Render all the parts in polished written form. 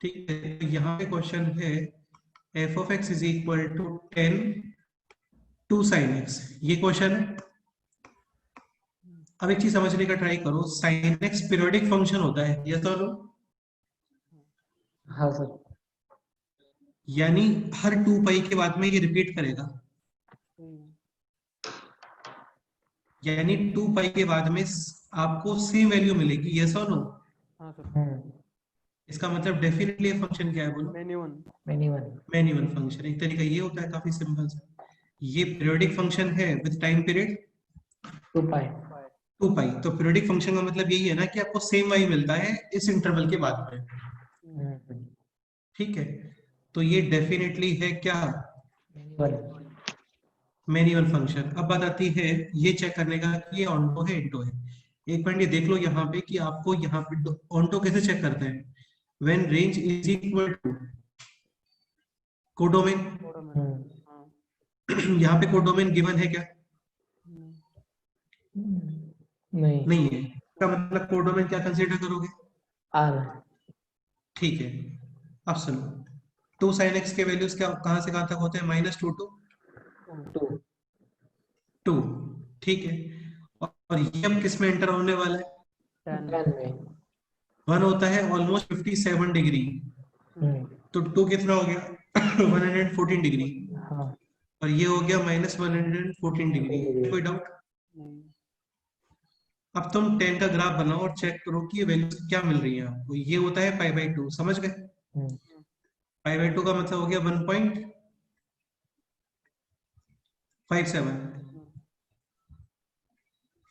ठीक है, तो यहाँ पे क्वेश्चन है F of x is equal to 10 2 sin x, ये क्वेश्चन है। अब एक चीज समझने का ट्राई करो, sin x पीरियोडिक फंक्शन होता है, ये तो नो, हाँ सर। यानी हर 2 पाई के बाद में ये रिपीट करेगा, यानी 2 पाई के बाद में आपको सेम वैल्यू मिलेगी, यस और नो। हाँ सर। इसका मतलब डेफिनेटली ये फंक्शन क्या है बोलो, many one. Many one function. एक तरीका ये होता है, काफी सिंपल सा, ये पीरियोडिक फंक्शन है विद टाइम पीरियड 2 पाई। 2 पाई, तो पीरियोडिक फंक्शन का मतलब यही है ना कि आपको सेम वाई मिलता है इस इंटरवल के बाद में। ठीक है, तो ये डेफिनेटली है क्या, मैनी वन फंक्शन। अब बात आती है ये चेक करने का कि ये ऑन्टो है इंटो है। एक पॉइंट ये देख लो यहाँ पे कि आपको यहाँ पे ऑन्टो कैसे चेक करते हैं, when range is equal to codomain. यहाँ पे कोडोमेन गिवन है क्या, नहीं है, इसका मतलब कोडोमेन क्या कंसीडर करोगे, आर। ठीक है। अब सुनो, 2 sin x के वैल्यूज क्या कहां से कहां तक होते हैं, -2 to 2, ठीक है। और ये अब किस में एंटर होने वाला है, 1 होता है ऑलमोस्ट 57 डिग्री, तो 2 कितना हो गया 114 डिग्री, और ये हो गया -114 डिग्री, कोई डाउट। अब तुम 10 का ग्राफ बनाओ और चेक करो कि ये वैल्यूज क्या मिल रही है आपको। ये होता है π/2, समझ गए, π/2 का मतलब हो गया 1.57,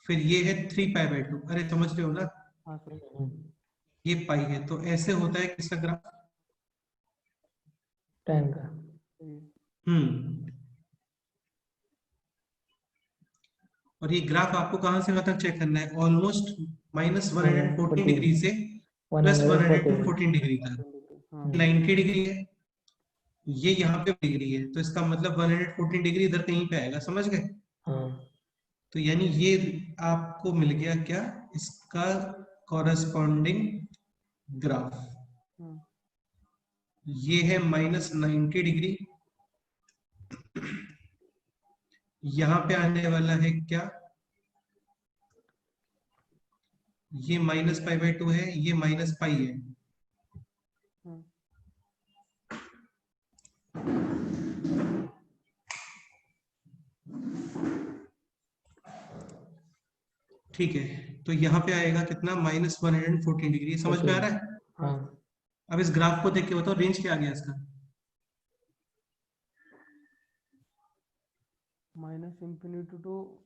फिर ये है 3π/2, अरे समझ रहे हो ना, ये पाई है, तो ऐसे होता है किसका ग्राफ, 10 का। और ये ग्राफ आपको कहां से कहां तक चेक करना है, ऑलमोस्ट -114 डिग्री से +114 डिग्री तक, 90 डिग्री है, ये यहाँ पे डिग्री है, तो इसका मतलब 114 डिग्री इधर कहीं पे आएगा, समझ गए। तो यानी ये आपको मिल गया क्या, इसका कॉरेस्पॉन्डिंग ग्राफ, ये है -90 डिग्री, यहां पे आने वाला है क्या, ये -π/2 है, ये -π है, ठीक है। तो यहाँ पे आएगा कितना, -114 डिग्री, समझ में आ रहा है। अब इस ग्राफ को देख के बताओ रेंज क्या आ गया इसका, -इन्फिनिटी टू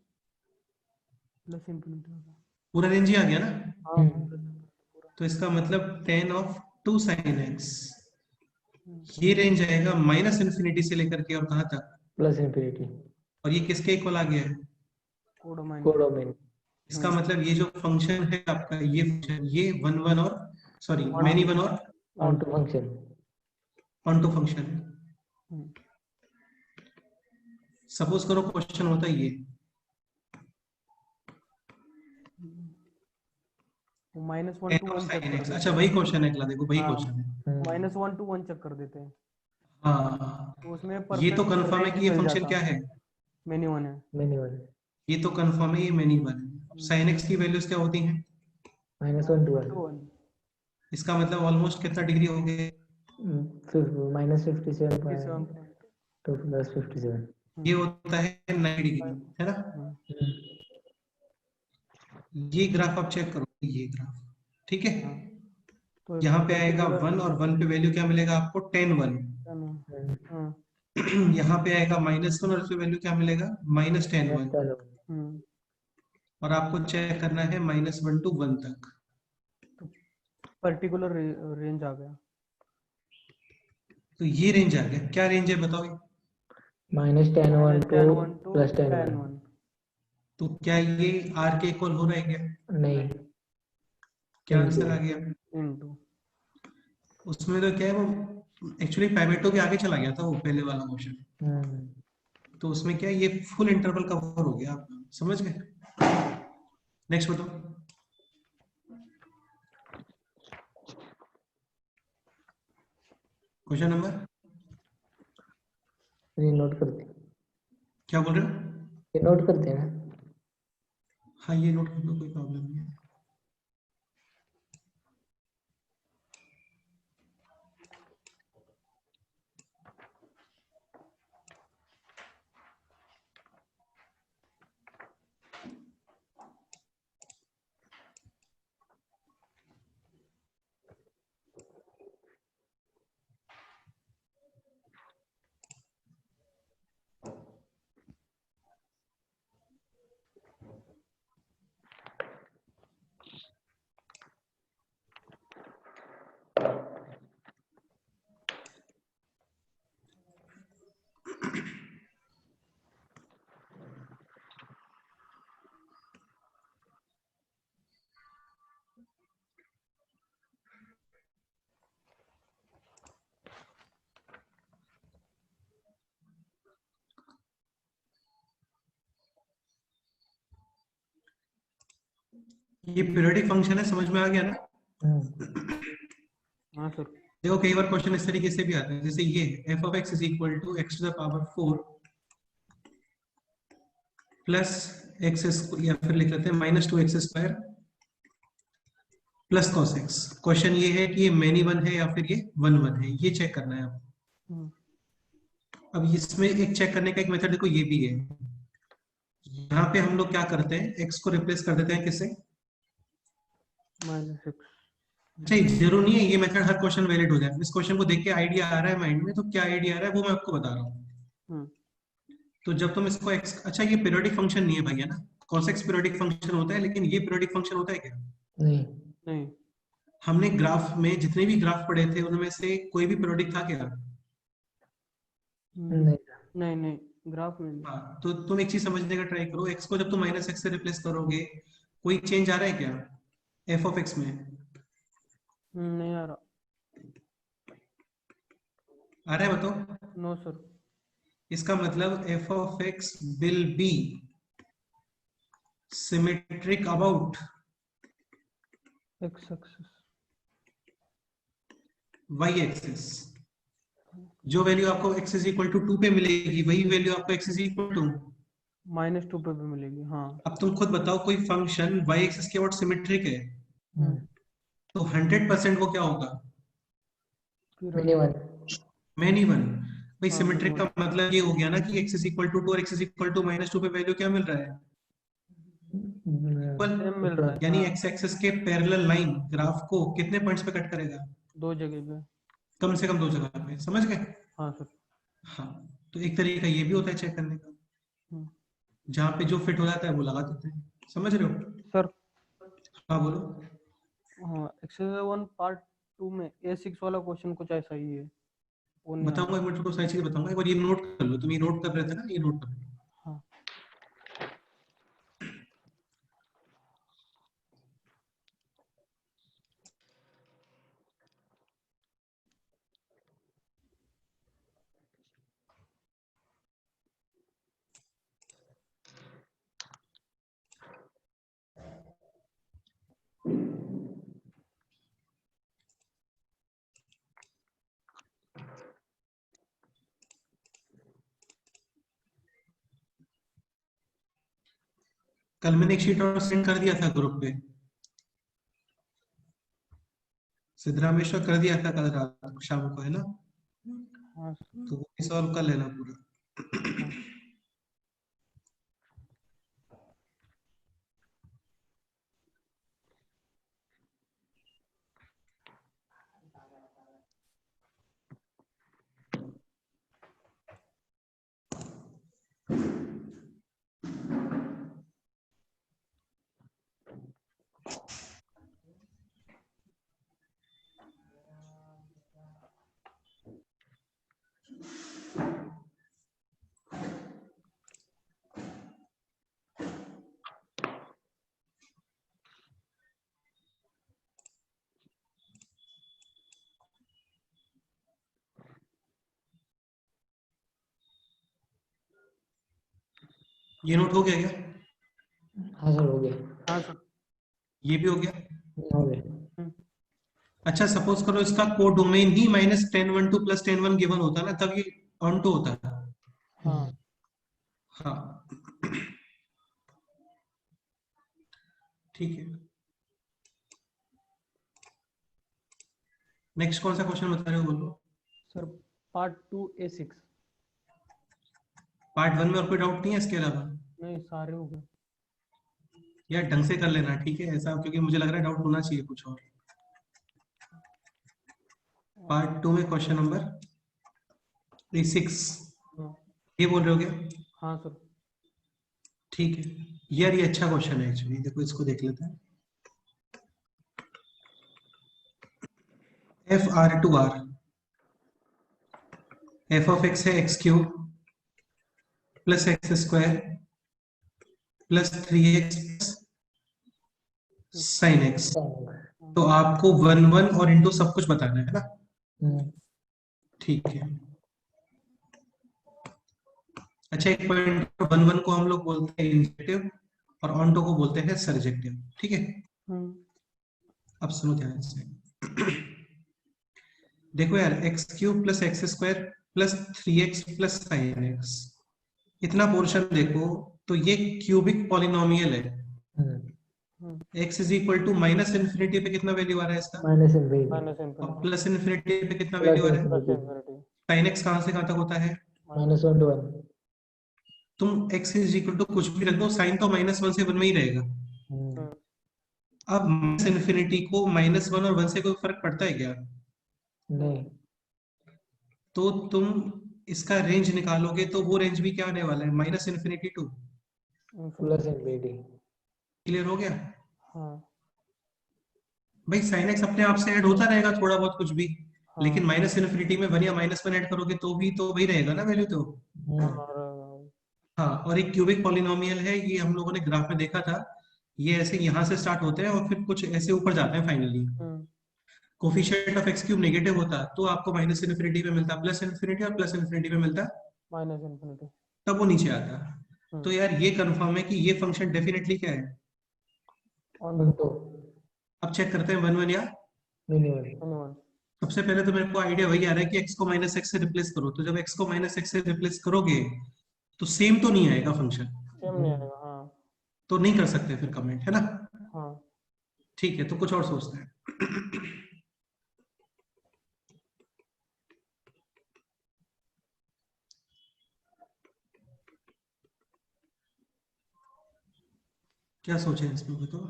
+इन्फिनिटी, पूरा रेंज ही आ गया ना। तो इसका मतलब 10 of 2 sin x, ये रेंज आएगा -इन्फिनिटी से लेकर के और कहां तक, +इन्फिनिटी, और ये किसके इक्वल आ गया है, कोडोमेन। इसका मतलब ये जो फंक्शन है आपका, ये फंक्शन, ये 1 1 और सॉरी मैनी वन और onto function, onto function. Suppose करो क्वेश्चन होता है ये, -1 to 1 चेक कर देते अच्छा वही क्वेश्चन है अगला, देखो वही क्वेश्चन है, -1 to 1 चेक कर देते हैं, हाँ तो उसमें ये तो perfect कंफर्म है range कि ये मिल फंक्शन जाता। क्या है, मैनी वन है। ये तो कंफर्म है ये मैनी वन है। sin x की वैल्यूज क्या होती हैं, -1 to 1, इसका मतलब ऑलमोस्ट कितना डिग्री हो गए, -57 to +57, ये होता है 90 डिग्री, है ना। ये ग्राफ आप चेक करो, ये ग्राफ, ठीक है। तो यहाँ पे आएगा 1 और 1 पे वैल्यू क्या मिलेगा आपको, 10 1, यहाँ पे आएगा -1 और इसपे वैल्यू क्या मिलेगा, -10 1, और आपको चेक करना है -1 to 1 तक, पर्टिकुलर रेंज आ गया। तो ये रेंज आ गया, क्या रेंज है बताओ, -10 1 to +10 1। तो क्या ये r के इक्वल हो रहा है क्या, नहीं, क्या आंसर आ गया, इनटू, उसमें तो क्या है वो एक्चुअली π/2 के आगे चला गया था वो पहले वाला क्वेश्चन, तो उसमें क्या है ये फुल इंटरवल कवर हो गया, आप समझ गए। नेक्स्ट बताओ, क्वेश्चन नंबर, ये नोट करते हैं, क्या बोल रहे हो? ये नोट करते हैं ना। हाँ ये नोट कर लो, कोई प्रॉब्लम नहीं है। ये पीरियोडिक फंक्शन है, समझ में आ गया ना? हाँ सर। देखो कई बार क्वेश्चन इस तरीके से भी आते हैं, जैसे ये f of x is equal to x to the power 4 plus x, या फिर लिख लेते हैं minus 2x square plus cos x। Question ये है कि ये मैनी वन है या फिर ये वन वन है, ये चेक करना है आपको। हम्म, अब इसमें एक चेक करने का एक मेथड देखो ये भी है। यहाँ पे हम लोग क्या करते हैं, x को रिप्लेस कर देते हैं किससे? -6। अच्छा जरूर नहीं है ये मेथड हर क्वेश्चन वैलिड हो जाए। इस क्वेश्चन को देख के आइडिया आ रहा है माइंड में, तो क्या आइडिया आ रहा है वो मैं आपको बता रहा हूँ। हम्म, तो जब तुम इसको x, अच्छा ये पीरियोडिक फंक्शन नहीं है भाई, है ना? cos x पीरियोडिक फंक्शन होता है, लेकिन ये पीरियोडिक फंक्शन होता है क्या? नहीं, नहीं हमने ग्राफ में जितने भी ग्राफ पढ़े थे उनमें से कोई भी पीरियोडिक था क्या? नहीं, नहीं नहीं, ग्राफ में नहीं। हाँ, तो तुम एक चीज समझने का ट्राई करो, x को जब तुम माइनस एक्स से रिप्लेस करोगे कोई चेंज आ रहा है क्या f ऑफ x में? नहीं आ रहा। आ रहा है बताओ? No sir. इसका मतलब f of x will be symmetric about x axis. y axis. जो वैल्यू आपको x इज इक्वल टू 2 पे मिलेगी वही वैल्यू आपको x इज इक्वल टू -2 पे भी मिलेगी, हाँ। अब तुम खुद बताओ, कोई फंक्शन y एक्सिस के अबाउट सिमेट्रिक है तो 100% वो क्या होगा? Many one. Many one. भाई हाँ मैनी सिमेट्रिक का वन। मतलब ये हो गया ना कि x इज इक्वल टू 2 और x इज इक्वल टू -2 पे वैल्यू क्या मिल रहा है? इक्वल। सेम मिल रहा है, यानी हाँ। x एक्सिस के पैरेलल लाइन ग्राफ को कितने पॉइंट्स पे कट करेगा? 2 जगह पे। कम से कम 2 जगह पे, समझ गए? हाँ सर। हाँ, तो एक तरीका ये भी होता है चेक करने का, हम्म, जहाँ पे जो फिट हो जाता है वो लगा देते हैं। समझ रहे हो? सर। हाँ बोलो। हाँ, एक्सरसाइज 1 पार्ट 2 में A6 वाला क्वेश्चन कुछ ऐसा ही है, वो नहीं आ बताऊंगा, एक रहा। मिनट को सारी चीजें बताऊंगा, एक बार ये नोट कर लो, तुम ये नोट कर रहे थे ना, ये नोट कर लो। हाँ कल मैंने एक शीट और सेंड कर दिया था ग्रुप पे, सिद्धरामेश्वर कर दिया था कल रात शाम को, है ना? हाँ तो वो भी सॉल्व कर लेना पूरा। हाँ। ये नोट हो गया क्या? हाँ सर, हो गया। हाँ सर। ये भी हो गया? हो गया। हम्म, अच्छा सपोज करो इसका कोडोमेन ही -1012 + 10 1 गिवन होता ना, तब ये ऑन टू होता। हाँ हाँ ठीक है। नेक्स्ट कौन सा क्वेश्चन बता रहे हो, बोलो। Sir, part 2A6। पार्ट 1 में और कोई डाउट नहीं है इसके अलावा? नहीं, सारे हो गए। यार ढंग से कर लेना, ठीक है ऐसा, क्योंकि मुझे लग रहा है डाउट होना चाहिए कुछ और। पार्ट 2 में क्वेश्चन नंबर 6 हाँ ये बोल रहे हो क्या? हाँ सर। ठीक है यार, ये अच्छा क्वेश्चन है एक्चुअली, देखो इसको देख लेते हैं। FR2R, f of x है x³ plus x² plus 3x sin x। तो आपको 1 1 और इंटू सब कुछ बताना है ना? ठीक है। अच्छा एक पॉइंट, 1 1 को हम लोग बोलते हैं इंजेक्टिव और ऑन टू को बोलते हैं सर्जेक्टिव, ठीक है। अब सुनो ध्यान से। देखो यार x³ plus x² plus 3x plus sin x, इतना पोर्शन देखो, तो ये क्यूबिक पॉलिनोमियल है। x इज इक्वल टू -∞ पे कितना वैल्यू आ रहा है इसका, माइनस इनफिनिटी माइनस और इन्फिनिटी। +∞ पे कितना प्लस वैल्यू आ रहा है? Plus infinity infinity. sin x कहां से कहां तक होता है? -1 to 1। तुम x इज इक्वल टू कुछ भी रख दो, साइन तो -1 से 1 में ही रहेगा। अब ∞ को -1 और 1 से कोई फर्क पड़ता है क्या? नहीं। तो तुम इसका रेंज निकालोगे तो वो रेंज भी क्या आने वाला है, -∞ टू। Plus infinity. क्लियर हो गया? हाँ भाई sin x अपने आप से ऐड होता रहेगा थोड़ा बहुत कुछ भी, हाँ। लेकिन -∞ में 1 या -1 ऐड करोगे तो भी तो वही रहेगा ना वैल्यू तो। और हाँ, और एक क्यूबिक पॉलिनोमियल है, ये हम लोगों ने ग्राफ में देखा था। ये ऐसे यहाँ से स्टार्ट होते हैं और फिर कुछ ऐसे ऊपर जाते हैं finally. Coefficient of x³ negative होता तो आपको -∞ में मिलता, +∞ और +∞ में मिलता, माइनस इन्फिनिटी। तब वो नीचे आता। तो यार ये कंफर्म है कि ये फंक्शन डेफिनेटली क्या है। ऑन टू अब चेक करते हैं 1 1 या मिनिमम। मिनिमम। सबसे पहले तो मेरे को आइडिया वही आ रहा है कि x को -x से रिप्लेस करो, तो जब x को -x से रिप्लेस करोगे तो सेम तो नहीं आएगा फंक्शन, सेम नहीं आएगा। हाँ तो नहीं कर सकते फिर कमेंट, है ना। हाँ। ठीक है, तो कुछ और सोचते हैं। क्या सोचे इसमें बताओ।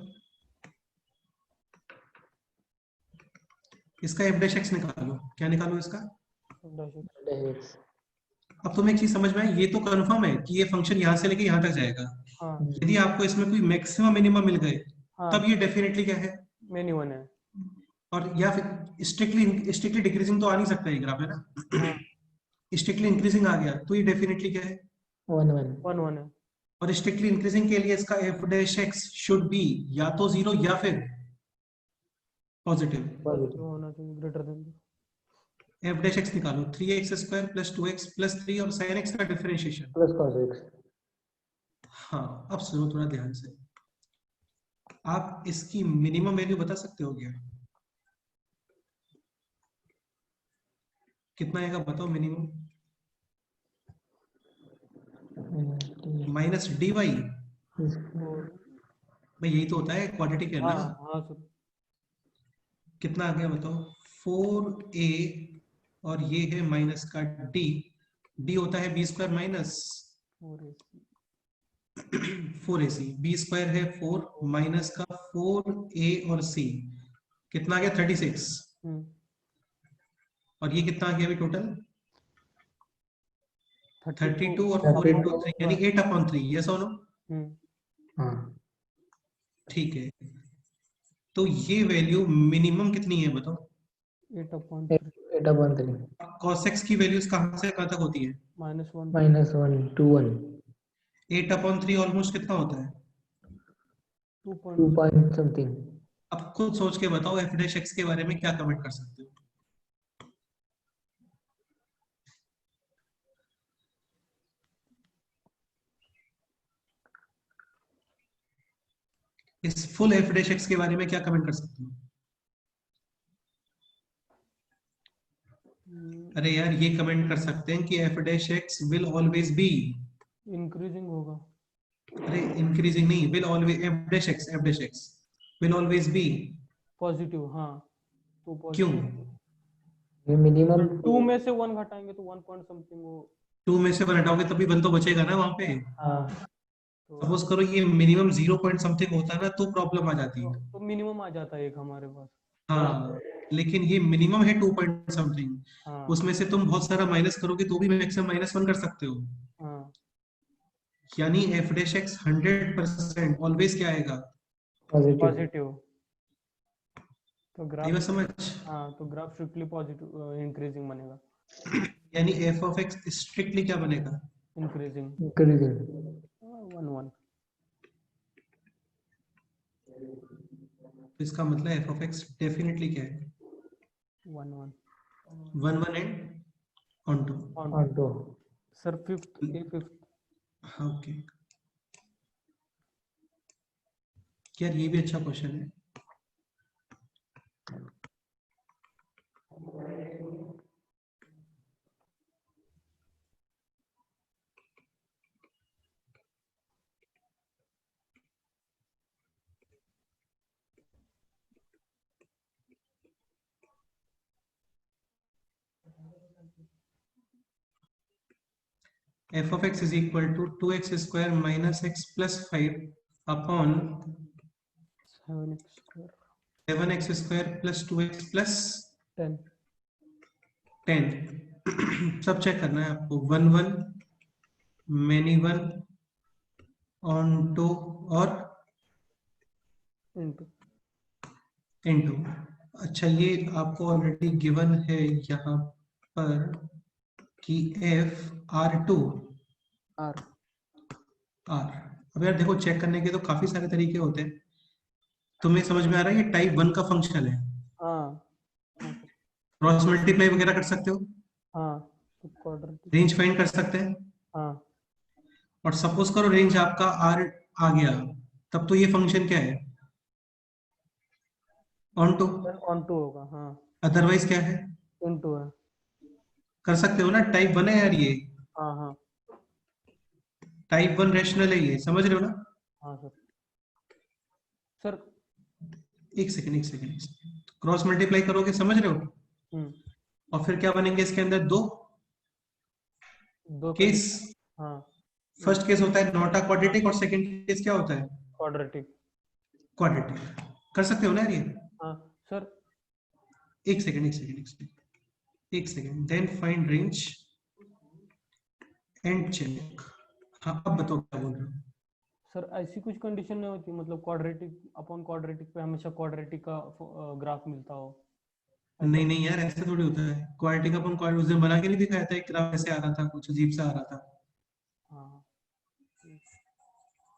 इसका f'(x) निकालो, क्या निकालो इसका। x। अब तुम्हें एक चीज समझ में आई, ये तो कंफर्म है कि ये फंक्शन यहाँ से लेके यहाँ तक जाएगा। हाँ यदि आपको इसमें कोई मैक्सिमम मिनिमम मिल गए, हाँ। तब ये डेफिनेटली क्या है, मिनिमम है। और या फिर स्ट्रिक्टली डिक्रीजिंग तो आ नहीं सकता ये ग्राफ, है ना। हाँ। स्ट्रिक्टली इंक्रीजिंग आ गया तो ये डेफिनेटली क्या है, 1 1। 1 1 है। और स्ट्रिक्टली इंक्रीजिंग के लिए इसका f'(x) शुड बी या तो 0 या फिर पॉजिटिव। पॉजिटिव होना चाहिए, ग्रेटर देन। f'(x) निकालो, 3x² + 2x + 3 और sin x का डिफरेंशिएशन। Plus cos x। हाँ अब सुनो थोड़ा ध्यान से, आप इसकी मिनिमम वैल्यू बता सकते हो क्या, कितना आएगा बताओ मिनिमम। -dy, भाई यही तो होता है क्वाड्रेटिक है ना। हाँ हाँ सर। कितना आ गया बताओ, 4a, और ये है माइनस का d, d होता है b² माइनस 4ac, b² है 4 माइनस का 4a और c, कितना आ गया 36, और ये कितना आ गया अभी टोटल 32 और 4 इंटू 3 यानी 8/3, यस और नो। हाँ। ठीक है, तो ये वैल्यू मिनिमम कितनी है बताओ। 8/3 8/3 cos x की वैल्यूज कहां से कहां तक होती है, -1 -1 to 1। 8/3 ऑलमोस्ट कितना होता है। 2 2 point something। अब खुद सोच के बताओ f'(x) के बारे में क्या कमेंट कर सकते हो। इस फुल f'(x) के बारे में क्या कमेंट कर सकते हो। अरे यार ये कमेंट कर सकते हैं कि F dash x will always be, increasing होगा। अरे इंक्रीजिंग नहीं, will always, F dash x will always be. Positive, हाँ तो क्यों? पॉजिटिव। ये मिनिमम 2 में से 1 घटाएंगे तो 1 पॉइंट समथिंग वो। 2 में से 1 हटाओगे तभी 1 तो बचेगा ना वहां पे। हाँ तो सपोज करो ये मिनिमम 0 पॉइंट समथिंग होता ना तो प्रॉब्लम आ जाती है। तो मिनिमम आ जाता है एक हमारे पास। हाँ, लेकिन ये मिनिमम है 2 पॉइंट समथिंग, हाँ उसमें से तुम बहुत सारा माइनस करोगे तो भी मैक्सिमम -1 कर सकते हो। हाँ यानी एफ डैश एक्स 100% ऑलवेज क्या आएगा? पॉजिटिव। पॉजिटिव। तो आई ग्राफ, बात समझ? हाँ तो ग्राफ स्ट्रिक्टली पॉजिटिव इंक्रीजिंग बनेगा। यानी एफ ऑफ एक्स स्ट्रिक्टली क्या बनेगा? इंक्रीजिंग। इंक्रीजिंग। 1 1। तो इसका मतलब एफ ऑफ एक्स डेफिनेटली क्या है? 1 1 1 1 and onto. On onto. Sir fifth, a fifth. हाँ ओके, यार ये भी अच्छा क्वेश्चन है। F of x is equal to 2x square minus X plus 5 upon 7x square 7x square plus 2x plus 10। 10। सब check करना है आपको, 1 1 मैनी 1 ऑन टू और इनटू। इनटू। अच्छा ये आपको ऑलरेडी गिवन है यहाँ पर कि एफ R2 आर। R। अब यार देखो, चेक करने के तो काफी सारे तरीके होते हैं। तुम्हें समझ में आ रहा है ये टाइप 1 का फंक्शन है? हाँ हाँ सर। क्रॉस मल्टीप्लाई वगैरह कर सकते हो, हाँ तो क्वाड्रेटिक। रेंज फाइंड कर सकते हैं। हाँ और सपोज करो रेंज आपका R आ गया, तब तो ये फंक्शन क्या है? Onto. ऑन टू होगा, हाँ अदरवाइज क्या है? इनटू है। कर सकते हो ना, टाइप 1 है यार ये, हाँ हाँ टाइप 1 रैशनल है ये, समझ रहे हो ना? हाँ सर। सर एक सेकंड एक सेकंड, क्रॉस मल्टीप्लाई करोगे, समझ रहे हो? हम्म, और फिर क्या बनेंगे इसके अंदर? दो दो केस। कंडीशन। हाँ फर्स्ट केस होता है नॉट अ क्वाड्रेटिक और सेकंड केस क्या होता है? क्वाड्रेटिक। क्वाड्रेटिक। कर सकते हो ना यार ये? हाँ सर। एक सेकंड एक सेकंड एक सेकंड एक second, then find range and check. हाँ अब बताओ क्या बोल रहे हो? सर ऐसी कुछ कंडीशन नहीं होती, मतलब क्वाड्रेटिक अपॉन क्वाड्रेटिक पे हमेशा क्वाड्रेटिक का ग्राफ मिलता हो, ऐसा नहीं कुछ? नहीं यार, ऐसे थोड़ी होता है। क्वाड्रेटिक अपन क्वाड्रेटिक उस दिन बना के नहीं दिखाया था, एक ग्राफ ऐसे आ रहा था, कुछ अजीब सा आ रहा था। हाँ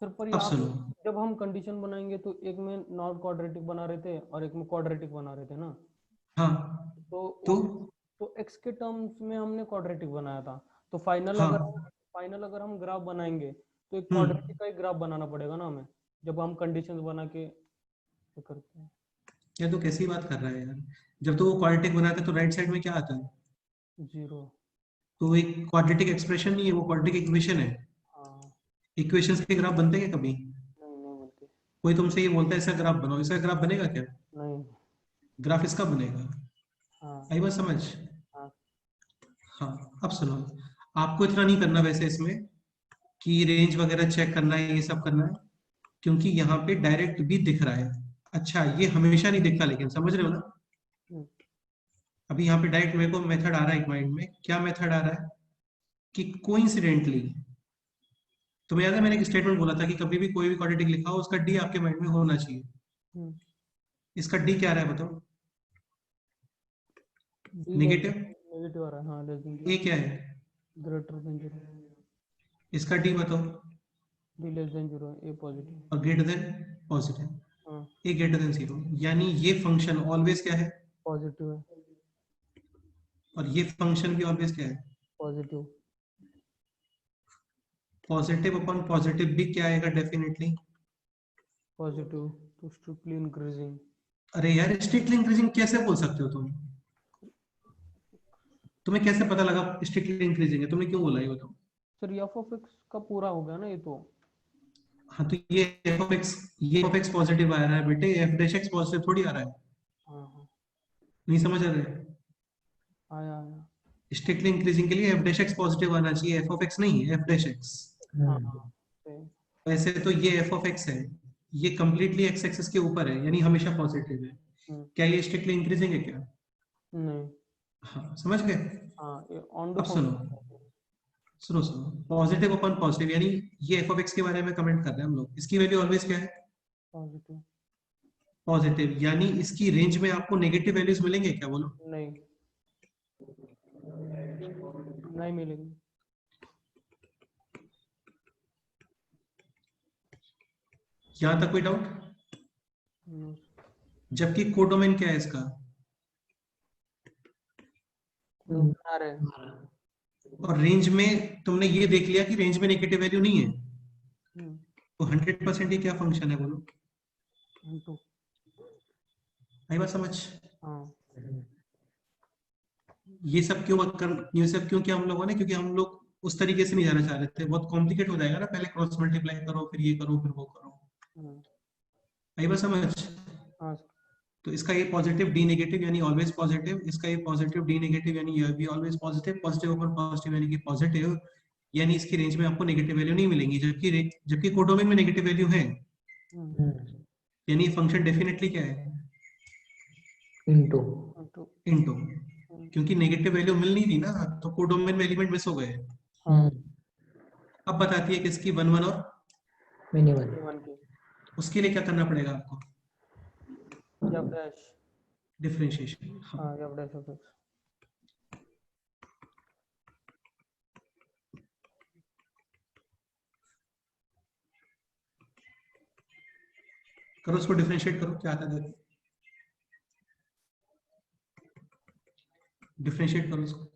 सर, पर अब यहाँ पे सुनो। जब हम कंडीशन बनाएंगे तो एक में नॉट क्वाड्रेटिक बना रहे थे और एक में क्वाड्रेटिक बना रहे थे ना। हाँ तो तो तो एक्स के टर्म्स में हमने क्वाड्रेटिक बनाया था। तो फाइनल हाँ अगर हम ग्राफ बनाएंगे तो एक हम्म, क्वाड्रेटिक का ही ग्राफ बनाना पड़ेगा ना हमें, जब हम कंडीशंस बना के ये करते हैं। ये तो कैसी बात कर रहा है यार? जब तो वो क्वाड्रेटिक बनाता है तो राइट साइड में क्या आता है? जीरो। तो वो एक क्वाड्रेटिक एक्सप्रेशन नहीं है, वो क्वाड्रेटिक इक्वेशन है। हाँ। इक्वेशंस के ग्राफ बनते हैं क्या कभी? नहीं नहीं बोलते। कोई तुमसे ये बोलता है इसका ग्राफ बनाओ, इसका ग्राफ बनेगा क्या? नहीं। ग्राफ इसका बनेगा। हाँ आई बात समझ? हाँ हाँ अब सुनो, आपको इतना नहीं करना वैसे इसमें कि रेंज वगैरह चेक करना है, ये सब करना है, क्योंकि यहाँ पे डायरेक्ट भी दिख रहा है। अच्छा ये हमेशा नहीं दिखता, लेकिन समझ रहे हो ना? हम्म, अभी यहाँ पे डायरेक्ट मेरे को मेथड आ रहा है एक माइंड में, क्या मेथड आ रहा है कि कोइंसिडेंटली, तुम्हें याद है मैंने एक स्टेटमेंट बोला था कि कभी भी कोई भी क्वाड्रेटिक लिखा हो उसका डी आपके माइंड में होना चाहिए। हम्म। इसका डी क्या आ रहा है बताओ? D less negative. नेगेटिव आ रहा है, हाँ लेस देन ए जीरो, क्या है? Greater than zero. इसका डी बताओ। डी लेस देन जीरो, ए पॉजिटिव। और ग्रेटर देन पॉजिटिव, हाँ ए ग्रेटर देन 0, यानी ये फंक्शन ऑलवेज क्या है? पॉजिटिव है। और ये फंक्शन भी ऑलवेज क्या है? पॉजिटिव। पॉजिटिव अपॉन पॉजिटिव भी क्या आएगा डेफिनेटली? पॉजिटिव तो स्ट्रिक्टली इंक्रीजिंग। अरे यार स्ट्रिक्टली इंक्रीजिंग कैसे बोल सकते हो तुम? तुम्हें कैसे पता लगा स्ट्रिक्टली इंक्रीजिंग है? तुमने क्यों बोला ये बताओ? सर एफ ऑफ एक्स का पूरा हो गया ना ये तो। हाँ तो ये एफ ऑफ एक्स पॉजिटिव आ रहा है बेटे, एफ डैश एक्स पॉजिटिव थोड़ी आ रहा है। हाँ हाँ, नहीं समझ आ रहे? आया आया। स्ट्रिक्टली इंक्रीजिंग के लिए एफ डैश एक्स पॉजिटिव आना चाहिए, एफ ऑफ एक्स नहीं, एफ डैश एक्स। हाँ हाँ सही। वैसे तो ये एफ ऑफ एक्स है, ये कंप्लीटली एक्स एक्सिस के ऊपर है, यानी हमेशा पॉजिटिव है। हम्म, क्या ये स्ट्रिक्टली इंक्रीजिंग है क्या? नहीं। हाँ समझ गए? हाँ ये ऑन द अब सुनो, फंक्शन। सुनो पॉजिटिव अपॉन पॉजिटिव, यानी ये एफ ऑफ एक्स के बारे में कमेंट कर रहे हैं हम लोग। इसकी वैल्यू ऑलवेज क्या है? पॉजिटिव। पॉजिटिव, यानी इसकी रेंज में आपको नेगेटिव वैल्यूज मिलेंगे क्या, बोलो? नहीं, नहीं मिलेगी। यहां तक कोई डाउट? नो। जबकि कोडोमेन क्या है इसका? बना रहे। और रेंज में तुमने ये देख लिया कि रेंज में नेगेटिव वैल्यू नहीं है, हम्म, तो 100% ये क्या फंक्शन है, बोलो? इनटू। आई बात समझ? हाँ ये सब क्यों किया हम लोगों ने? क्योंकि हम लोग उस तरीके से नहीं जाना चाह रहे थे, बहुत कॉम्प्लिकेट हो जाएगा ना, पहले क्रॉस मल्टीप्लाई करो, फिर ये करो, फिर वो करो। हाँ आई बात समझ? हाँ तो इसका ये पॉजिटिव डी नेगेटिव यानी ऑलवेज पॉजिटिव, इसका ये पॉजिटिव डी नेगेटिव यानी यह भी ऑलवेज पॉजिटिव, पॉजिटिव ऊपर पॉजिटिव यानी कि पॉजिटिव, यानी इसकी रेंज में आपको नेगेटिव वैल्यू नहीं मिलेंगी, जबकि कोडोमेन में नेगेटिव वैल्यू है, यानी ये फंक्शन डेफिनेटली क्या है? इंटू। इनटू। इनटू। क्योंकि नेगेटिव वैल्यू मिल नहीं रही ना, तो कोडोमेन में एलिमेंट मिस हो गए। हाँ अब बताती है किसकी, वन वन और मिनिमम। वन की। उसके लिए क्या करना पड़ेगा आपको? F dash. डिफरेंशिएशन। हाँ हाँ एफ डैश ऑफ एक्स। करो, उसको डिफरेंशिएट करो, क्या आता है देखो, डिफरेंशिएट करो उसको।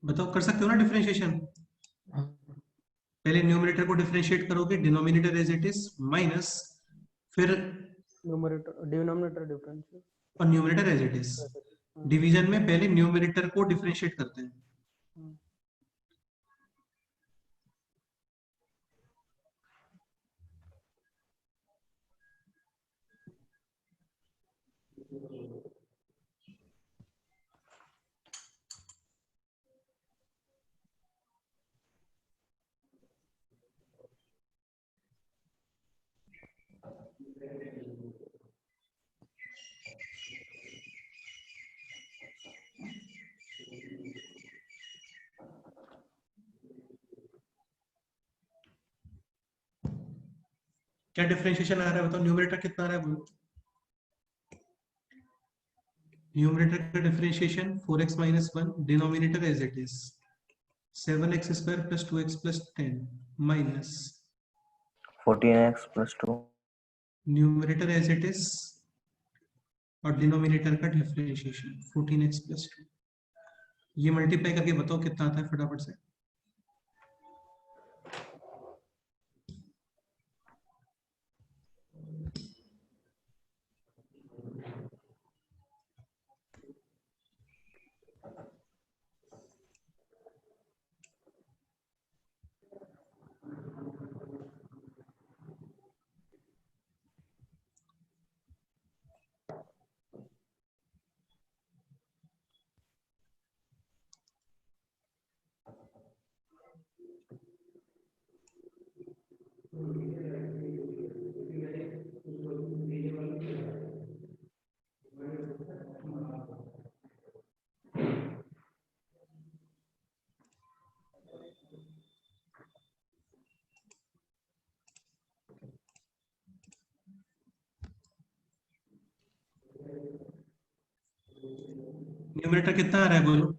बताओ, कर सकते हो ना डिफरेंशिएशन? पहले न्यूमरेटर को डिफरेंशिएट करोगे, denominator as it is minus, फिर न्यूमरेटर डिनोमिनेटर डिफरेंस। और numerator as it is. Division में पहले न्यूमरेटर को डिफरेंशिएट करते हैं। क्या डिफरेंशिएशन आ रहा है बताओ? न्यूमरेटर कितना आ रहा है बोलो? न्यूमरेटर का differentiation 4x minus 1, denominator as it is 7x square plus 2x plus 10 minus 14x plus 2. Numerator as it is और डिनोमिनेटर का डिफरेंशिएशन 14x प्लस 2। ये मल्टीप्लाई करके बताओ कितना आता है फटाफट से। न्यूमरेटर कितना आ रहा है बोलो?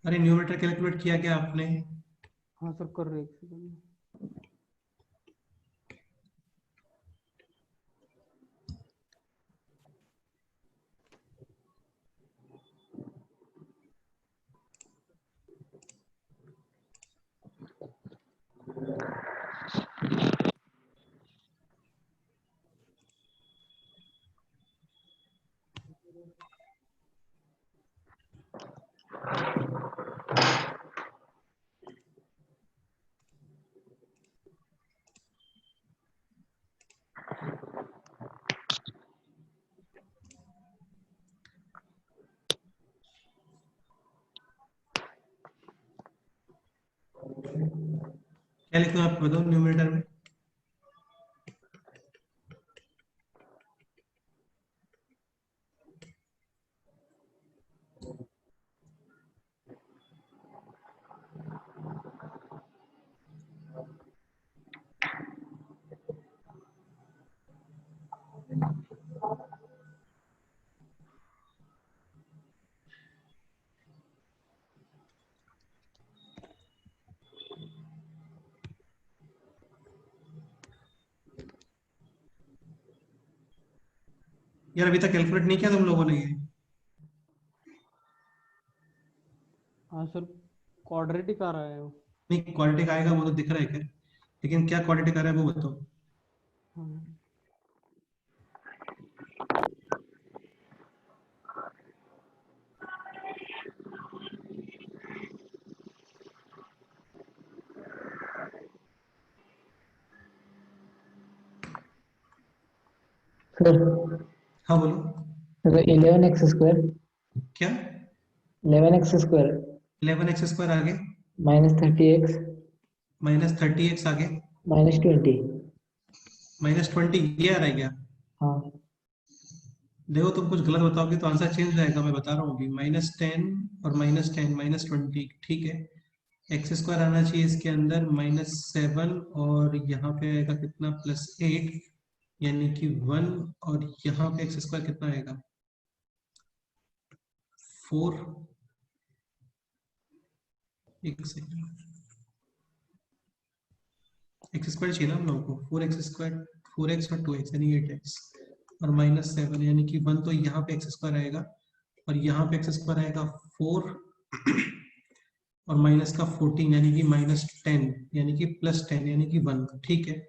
अरे न्यूमरेटर कैलकुलेट किया क्या आपने? हाँ सर कर रहे हैं, एक सेकंड। क्या लिखूं आप बताओ न्यूमरेटर में? यार अभी तक कैलकुलेट नहीं किया तुम लोगों ने ये? हाँ सर क्वाड्रेटिक आ रहा है वो। नहीं, क्वाड्रेटिक आएगा वो तो दिख रहा है क्या, लेकिन क्या क्वाड्रेटिक आ रहा है वो बताओ। हाँ सर हाँ बोलो। 11x² क्या? 11x² 11x² आगे, -30x -30x आगे, -20। -20 ये आ रहा है क्या? हाँ देखो तुम कुछ गलत बताओगे तो आंसर चेंज हो जाएगा, मैं बता रहा हूँ अभी। -10 और -10 -20, ठीक है। x² आना चाहिए इसके अंदर -7, और यहाँ पे आएगा कितना, +8, यानी कि 1, और यहाँ पे x² कितना आएगा, 4। एक सेकंड, x² चाहिए ना हम लोगों को, 4x², 4x और 2x यानी 8x, और -7 यानी कि 1, तो यहाँ पे x² आएगा, और यहाँ पे x² आएगा 4, और माइनस का 14 यानी कि -10 यानी कि +10 यानी कि 1, ठीक है।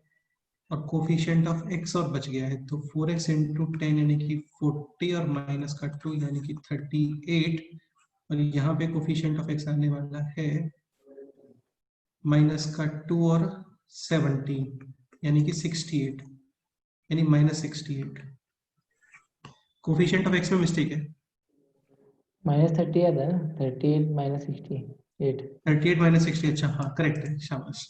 और कोफिशिएंट ऑफ x और बच गया है, तो 4x इंटू 10 यानी कि 40, और माइनस का 2 यानी कि 38, और यहाँ पे कोफिशिएंट ऑफ x आने वाला है माइनस का 2 और 17 यानी कि 68, यानी -68। कोफिशिएंट ऑफ x में मिस्टेक है, -30 आता है ना, 38 -68। 38 -60, अच्छा हाँ करेक्ट है, शाबाश।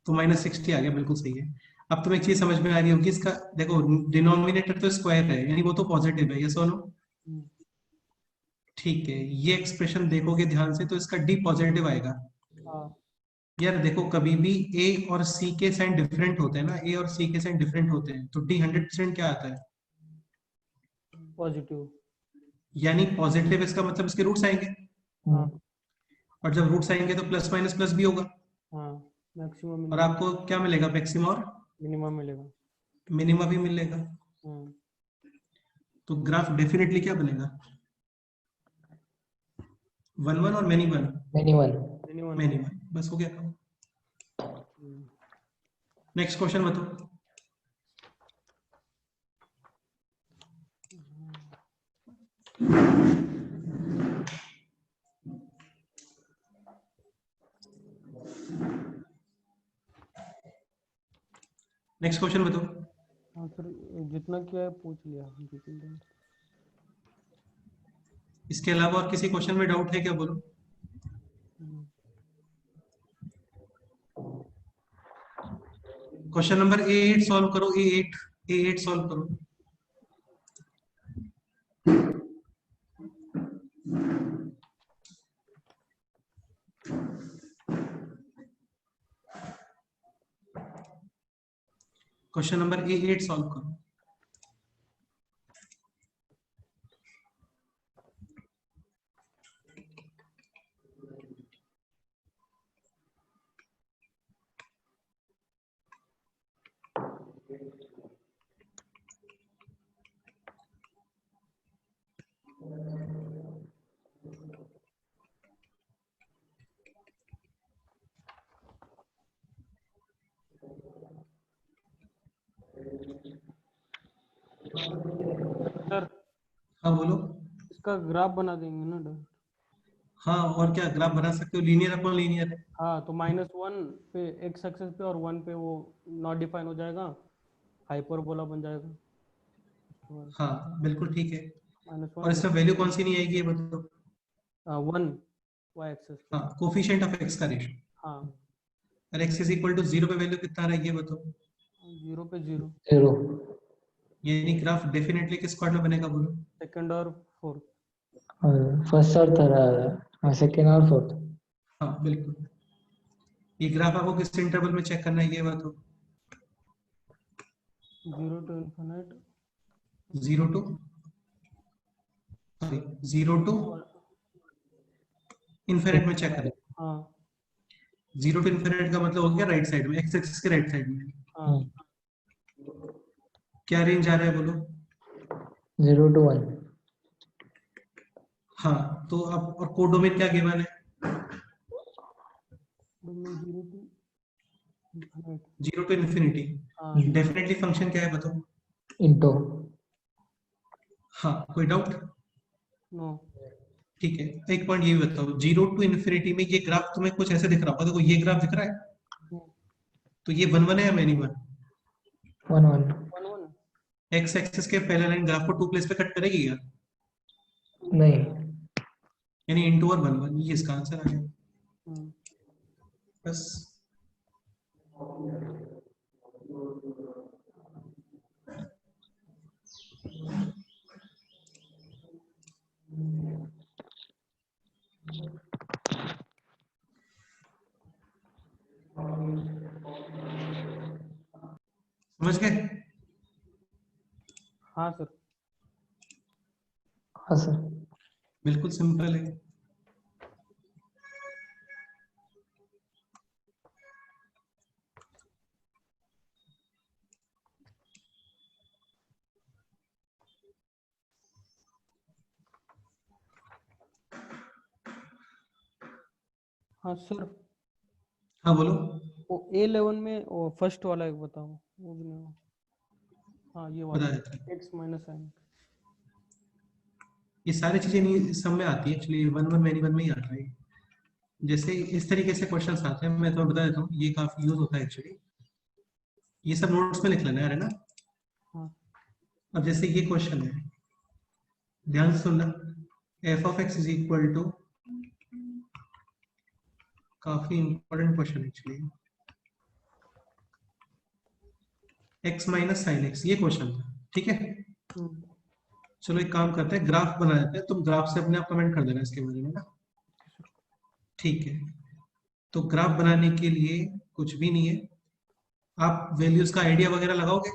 तो -60 आ गया, बिल्कुल सही है। अब तुम्हें एक चीज समझ में आ रही होगी, इसका देखो डिनोमिनेटर तो स्क्वायर है, यानी वो तो पॉजिटिव है, ये सोनो, ठीक है। ये एक्सप्रेशन देखोगे ध्यान से तो इसका डी पॉजिटिव आएगा। हाँ यार देखो कभी भी ए और सी के साइन डिफरेंट होते हैं ना, ए और सी के साइन डिफरेंट होते हैं, तो डी 100% क्या आता है, पॉजिटिव। यानी पॉजिटिव, इसका मतलब इसके रूट्स आएंगे, हाँ और जब रूट्स आएंगे तो प्लस माइनस प्लस भी होगा, हाँ मैक्सिमम और मिनिमम। आपको क्या मिलेगा, मैक्सिमम और मिनिमम मिलेगा। मिनिमा भी मिलेगा। हाँ तो ग्राफ डेफिनेटली क्या बनेगा, 1 1 और मैनी 1, मिनिमल। मिनिमम मैनी बनेगा। 1, बस हो गया। नेक्स्ट क्वेश्चन बताओ। नेक्स्ट क्वेश्चन बताओ। हाँ सर जितना किया है पूछ लिया जितना। इसके अलावा और किसी क्वेश्चन में डाउट है क्या, बोलो। क्वेश्चन नंबर A8 सॉल्व करो। A8 सॉल्व करो। क्वेश्चन नंबर A8 सॉल्व करो। सर हाँ बोलो। इसका ग्राफ बना देंगे ना डायरेक्ट? हाँ और क्या, ग्राफ बना सकते हो, लीनियर अपॉन लीनियर है। हाँ तो -1 पे एक्स एक्सेस पे और 1 पे वो नॉट डिफाइन हो जाएगा, हाइपरबोला बन जाएगा उसके बाद। हाँ बिल्कुल ठीक है। -1 और इसमें वैल्यू कौन सी नहीं आएगी ये बताओ। 1 वाई एक्सेस पे। हाँ कोफिशिएंट ऑफ एक्स का रेशियो। हाँ और x इज इक्वल टू 0 पे वैल्यू कितना आ रहा है ये बताओ। 0 पे 0, 0. यानी ग्राफ डेफिनेटली किस क्वाड्रेंट में बनेगा बोलो। सेकंड और फोर्थ। और फर्स्ट और थर्ड, हाँ सेकेंड और फोर्थ. हाँ बिल्कुल। ये ग्राफ आपको किस इंटरवल में चेक करना है ये बताओ। 0 to infinite 0 to sorry 0 to infinite में चेक करें। हाँ 0 टू इन्फिनिट का मतलब हो गया राइट साइड में, एक्स एक्सिस के राइट साइड में। हाँ क्या रेंज आ रहा है बोलो। 0 to 1. हाँ तो अब और कोडोमेन क्या गिवन है। Domain 0 to infinite। 0 to infinity. हाँ डेफिनेटली फंक्शन क्या है बताओ। Into. हाँ कोई डाउट। नो। ठीक है, एक पॉइंट ये भी बताओ, 0 टू इन्फिनिटी में ये ग्राफ तुम्हें कुछ ऐसे दिख रहा होगा, देखो ये ग्राफ दिख रहा है, तो ये 1 1 है या मैनी 1। 1 1. 1 1 एक्स एक्सिस के पहले लाइन ग्राफ को 2 प्लेस पे कट करेगी क्या, नहीं. यानी इनटू और 1 1, ये इसका आंसर आ गया बस। समझ गए। हाँ सर। हाँ सर. बिल्कुल सिंपल है। हाँ सर हाँ बोलो। वो A11 में वो फर्स्ट वाला एक बताओ, वो भी नहीं। हाँ ये वाला बता देता हूँ। x minus sine. ये सारी चीजें नहीं सब में आती है एक्चुअली, 1 1 मैनी 1 में ही आता है। जैसे इस तरीके से क्वेश्चंस आते हैं, मैं तुम्हें बता देता हूँ, ये काफी यूज होता है एक्चुअली। ये सब नोट्स में लिख लेना है ना। हाँ अब जैसे ये क्वेश्चन है, ध्यान से सुनना, F of x is equal to, काफी important question actually, X minus sine X, ये क्वेश्चन था ठीक है। चलो एक काम करते हैं, ग्राफ बना देते हैं, तुम ग्राफ से अपने आप कमेंट कर देना इसके बारे में ना, ठीक है। तो ग्राफ बनाने के लिए कुछ भी नहीं है, आप वैल्यूज का आइडिया वगैरह लगाओगे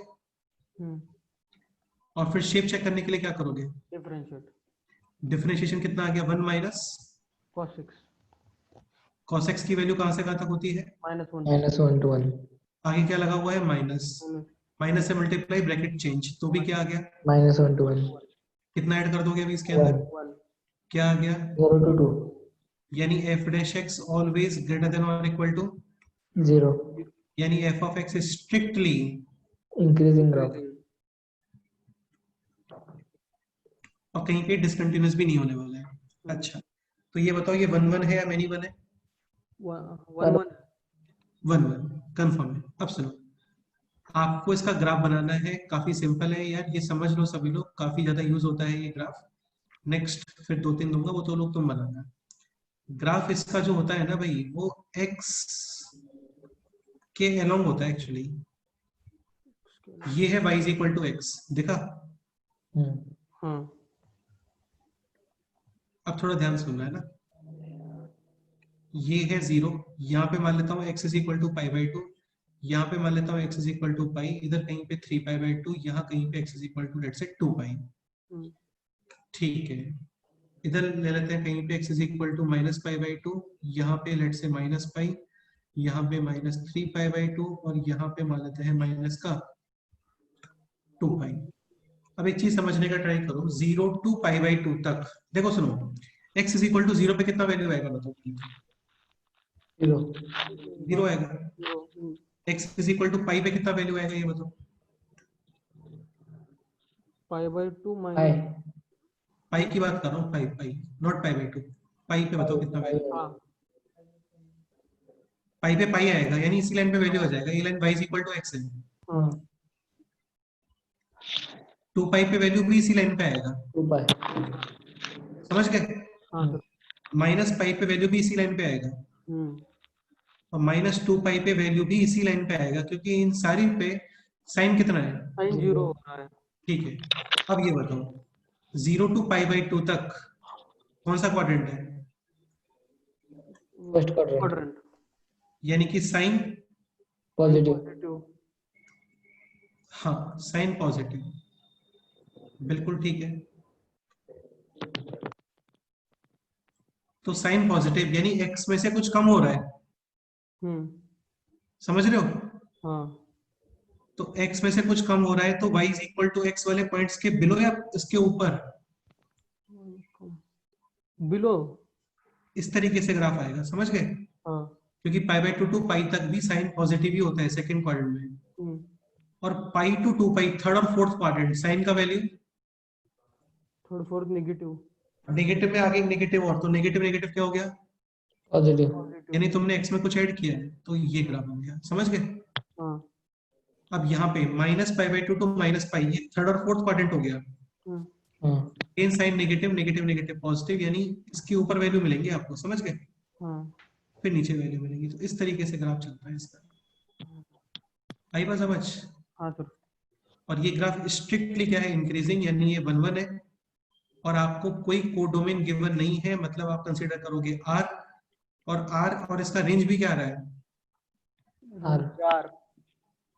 और फिर शेप चेक करने के लिए क्या करोगे, डिफरेंशिएट डिफरेंशिएशन कितना आ गया, 1 minus cos x cos x की वैल्यू कहां से कहां तक होती है, -1 -1 to 1. आगे क्या लगा हुआ है माइनस, माइनस से मल्टीप्लाई ब्रैकेट चेंज, तो भी क्या आ गया, -1 to 1. कितना ऐड कर दोगे अभी इसके अंदर, 1 क्या आ गया, 0 to 2. यानी f dash x always greater than और इक्वल टू 0. यानी f of x is strictly Increasing graph. और कहीं पे डिसकंटिन्यूअस भी नहीं होने वाला है। अच्छा तो ये बताओ, ये 1 1 है या मैनी 1 है, 1 1 1 1 कंफर्म है। अब सुनो, आपको इसका ग्राफ बनाना है, काफी सिंपल है यार, ये समझ लो सभी लोग, काफी ज्यादा यूज होता है ये ग्राफ। नेक्स्ट फिर 2 3 दूंगा, वो तो लोग तुम बनाना। ग्राफ इसका जो होता है ना भाई, वो x के अलोंग होता है एक्चुअली, ये है y is equal to x, देखा? हाँ अब थोड़ा ध्यान सुनना है ना, ये है 0, यहाँ पे मान लेता हूँ x is equal to pi by two, यहाँ पे मान लेता हूँ x is equal to pi, इधर कहीं पे 3 पाई बाई टू, यहाँ कहीं पे x is equal to let's say 2 पाई। ठीक है, इधर ले लेते हैं कहीं पे x is equal to minus pi by two, यहाँ पे लेट्स से माइनस पाई, यहाँ पे माइनस 3 पाई बाई टू, और यहाँ पे मान लेते हैं माइनस का 2 पाई। अब एक चीज समझने का ट्राई करो, 0 टू पाई बाई टू तक, देखो सुनो, x इज इक्वल टू 0 पे कितना वैल्यू आएगा बताओ? 0 0 आएगा। x इज इक्वल टू पाई पे कितना वैल्यू आएगा ये बताओ? पाई by to pi minus pi की बात कर रहा हूँ, पाई पाई नॉट पाई बाई टू, पाई पे बताओ कितना वैल्यू? हाँ पाई पे पाई आएगा, यानी इसी लाइन पे वैल्यू आ जाएगा, ये line y is equal to x है। हाँ 2 पाई पे वैल्यू भी इसी लाइन पे आएगा, 2 पाई समझ गए? हाँ सर माइनस पाई पे वैल्यू भी इसी लाइन पे आएगा, और माइनस 2 पाई पे वैल्यू भी इसी लाइन पे आएगा, क्योंकि इन सारी पे साइन कितना है? साइन 0 हो रहा है। ठीक है, अब ये बताओ 0 टू पाई बाई टू तक कौन सा क्वाड्रेंट है? फर्स्ट क्वाड्रेंट क्वाड्रेंट यानी कि साइन, पॉजिटिव पॉजिटिव हाँ साइन पॉजिटिव, बिल्कुल ठीक है। तो साइन पॉजिटिव यानी x में से कुछ कम हो रहा है, समझ रहे हो? हाँ तो x में से कुछ कम हो रहा है, तो y is equal to x वाले पॉइंट्स के बिलो या इसके ऊपर, बिलो इस तरीके से ग्राफ आएगा, समझ गए? हाँ क्योंकि पाई बाई टू पाई तक भी साइन पॉजिटिव ही होता है सेकंड क्वाड्रेंट में, और पाई टू 2 पाई थर्ड और फोर्थ क्वाड्रेंट साइन का value third fourth negative negative में आगे नेगेटिव, और तो नेगेटिव नेगेटिव क्या हो गया? पॉजिटिव यानी तुमने x में कुछ ऐड किया है, तो ये ग्राफ हो गया, समझ गए? हाँ अब यहाँ पे minus pi by two minus pi, ये थर्ड और फोर्थ क्वाड्रेंट हो गया, tan sine negative negative negative positive, यानी इसके ऊपर वैल्यू मिलेंगी आपको, समझ गए? हाँ फिर नीचे वैल्यू मिलेगी, तो इस तरीके से ग्राफ चलता है इसका। आई बात समझ? हाँ सर और ये ग्राफ स्ट्रिक्टली क्या है? इंक्रीजिंग, यानी ये 1 1 है, और आपको कोई कोडोमेन गिवन नहीं है, मतलब आप कंसीडर करोगे R, और इसका रेंज भी क्या आ रहा है? R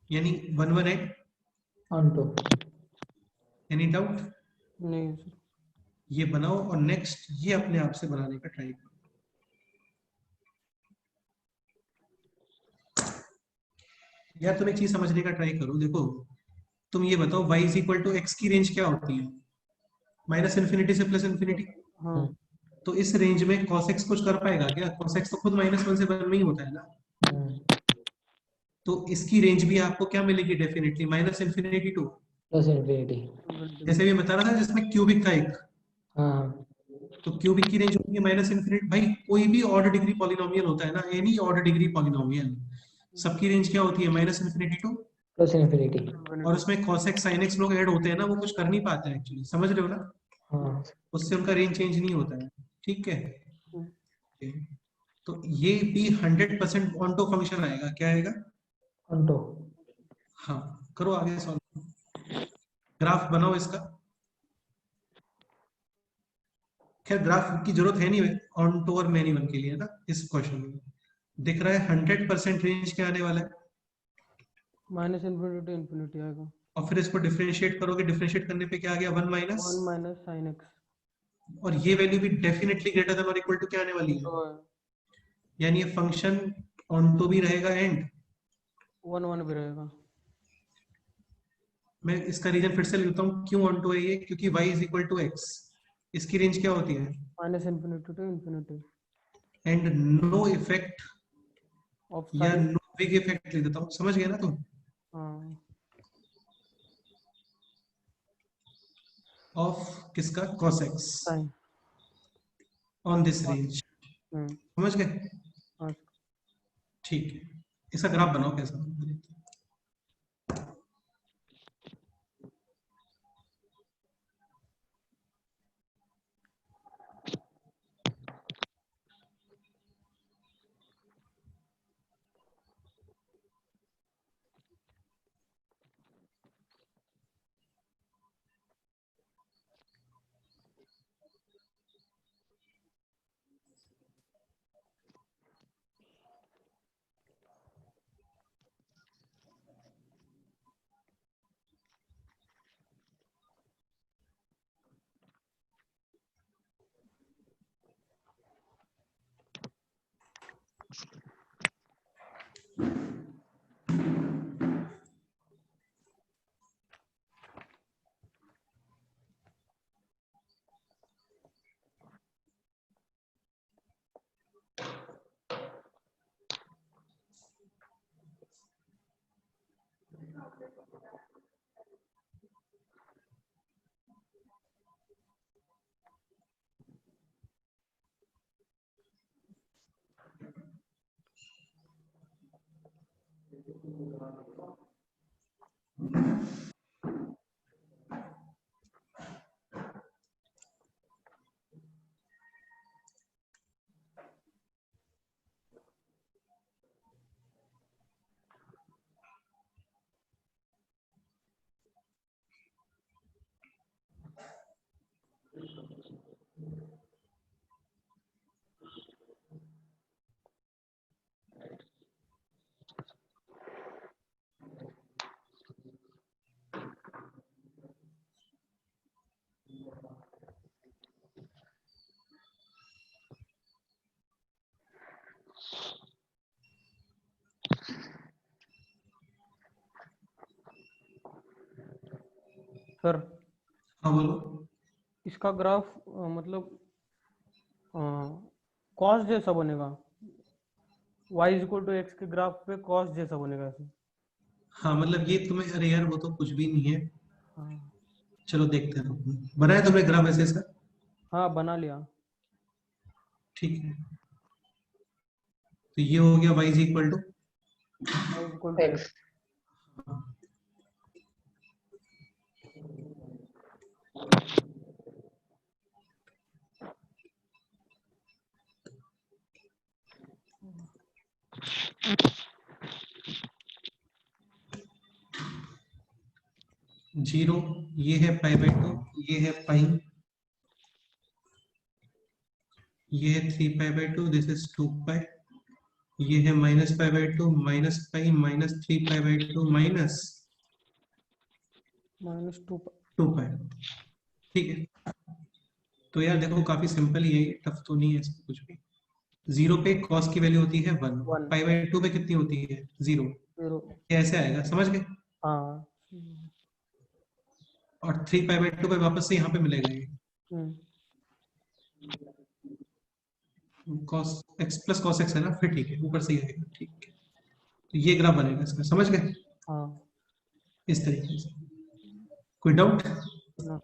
यानी 1 1 है, ऑन टू एनी डाउट? नहीं सर ये बनाओ, और नेक्स्ट ये अपने आप से बनाने का ट्राई करो। यार तुम एक चीज समझने का ट्राई करो, देखो तुम ये बताओ y is equal to x की रेंज क्या होती है? माइनस इन्फिनिटी से प्लस इन्फिनिटी। हाँ तो इस रेंज में cos x कुछ कर पाएगा क्या? cos x तो खुद -1 से 1 में ही होता है ना, तो इसकी रेंज भी आपको क्या मिलेगी? Definitely minus infinity to, plus infinity जैसे भी बता रहा था जिसमें क्यूबिक था एक, हाँ तो क्यूबिक की रेंज होती है माइनस इन्फिनिटी। भाई कोई भी ऑर्डर डिग्री पॉलिनोमियल होता है ना, एनी ऑर्डर डिग्री पॉलिनोमियल, सबकी रेंज क्या होती है? Minus infinity to, plus infinity और उसमें cos x sin x लोग ऐड होते हैं ना, वो कुछ कर नहीं पाते हैं एक्चुअली, समझ रहे हो ना? हाँ उससे उनका रेंज चेंज नहीं होता है, ठीक है? तो ये भी 100% ऑन्टो फंक्शन आएगा, क्या आएगा? ऑन टू हाँ, करो आगे सॉल्व, ग्राफ बनाओ इसका। खैर ग्राफ की जरूरत है नहीं ऑन्टो और मैनी वन के लिए ना, इस क्वेश्चन में दिख रहा है 100% रेंज क्या आने वाला है, माइनस इन्फिनिटी इन्फिनिटी आएगा, और फिर इसको डिफरेंशिएट करोगे, डिफरेंशिएट करने पे क्या आ गया? 1 माइनस, 1 माइनस साइन एक्स और ये वैल्यू भी डेफिनेटली ग्रेटर देन और इक्वल टू क्या आने वाली है? तो यानी ये फंक्शन ऑन्टो भी रहेगा, एंड 1 1 भी रहेगा। मैं इसका रीजन फिर से लिखता हूँ क्यों ऑन्टो है ये, क्योंकि y is equal to x, इसकी रेंज क्या होती है? Minus infinity to infinity and no effect of या साइन नो बिग इफेक्ट लिख देता हूँ, समझ गए ना तुम? हाँ ऑफ किसका? cos x sine on this range, hmm समझ गए? हाँ ठीक है, इसका ग्राफ बनाओ कैसा? सर हाँ बोलो। इसका ग्राफ मतलब कॉस जैसा बनेगा, y इक्वल टू एक्स के ग्राफ पे कॉस जैसा बनेगा ऐसे। हाँ मतलब ये तुम्हें, अरे यार वो तो कुछ भी नहीं है, हाँ चलो देखते हैं। बनाया तुमने ग्राफ ऐसे सर? हाँ बना लिया। ठीक है, तो ये हो गया y is equal to y equal to X. X. 0, ये है π/2, ये है पाई, ये है 3π/2, दिस इज 2π, ये है -π/2 माइनस पाई माइनस 3π/2 माइनस -2π। 2π। ठीक है, तो यार देखो काफी सिंपल ही है, टफ तो नहीं है इसमें कुछ भी। 0 पे कॉस की वैल्यू होती है 1, 1 π/2 पे कितनी होती है 0, 0। ये ऐसे आएगा, समझ गए? हाँ और 3π/2 पे वापस से यहाँ पे मिलेगा ये cos x plus cos x है ना, फिर ठीक है, ऊपर से ही आएगा। ठीक है, तो ये ग्राफ बनेगा इसका, समझ गए? हाँ इस तरीके से। कोई डाउट? ना।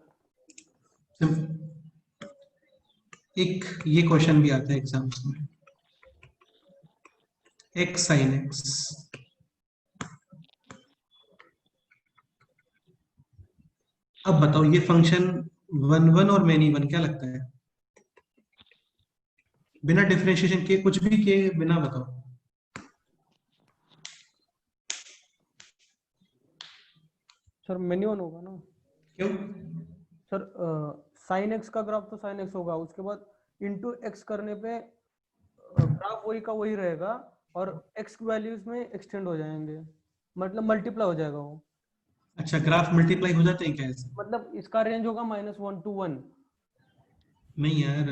एक ये क्वेश्चन भी आता है एग्जाम्स में, x sin x। अब बताओ ये फंक्शन 1 और मैनी 1 क्या लगता है? बिना डिफरेंशिएशन के, कुछ भी के बिना बताओ। सर मेनी 1 होगा ना क्यों? सर? साइन एक्स का ग्राफ तो साइन एक्स होगा, उसके बाद इंटू एक्स करने पे ग्राफ वही का वही रहेगा और एक्स की वैल्यूज में एक्सटेंड हो जाएंगे, मतलब मल्टीप्लाई हो जाएगा वो। अच्छा, ग्राफ मल्टीप्लाई हो जाते हैं क्या ऐसे? मतलब इसका रेंज होगा -1 to 1। नहीं यार,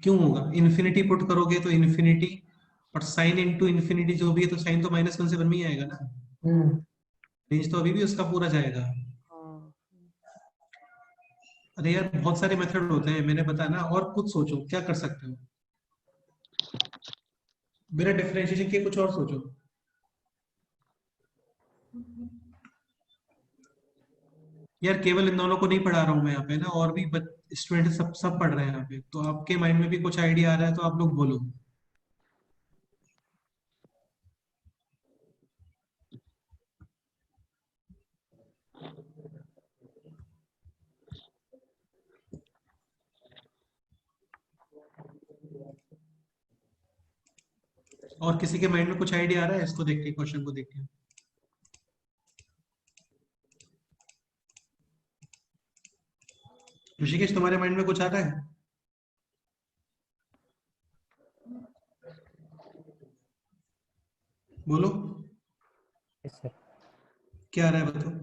क्यों होगा? इन्फिनिटी पुट करोगे तो इन्फिनिटी, और साइन इनटू इन्फिनिटी जो भी है, तो साइन तो -1 से 1 में ही आएगा ना, रेंज तो अभी भी उसका पूरा जाएगा। हाँ अरे यार बहुत सारे मेथड होते हैं, मैंने बताया ना, और कुछ सोचो क्या कर सकते हो बिना डिफरेंशिएशन के, कुछ और सोचो। यार केवल इन दोनों को नहीं पढ़ा रहा हूँ मैं यहाँ पे ना, और भी स्टूडेंट सब सब पढ़ रहे हैं यहाँ पे, तो आपके माइंड में भी कुछ आइडिया आ रहा है तो आप लोग बोलो। और किसी के माइंड में कुछ आइडिया आ रहा है इसको देख के, क्वेश्चन को देख के? ऋषिकेश तुम्हारे माइंड में कुछ आ रहा है? बोलो। Yes, sir. क्या आ रहा है बताओ।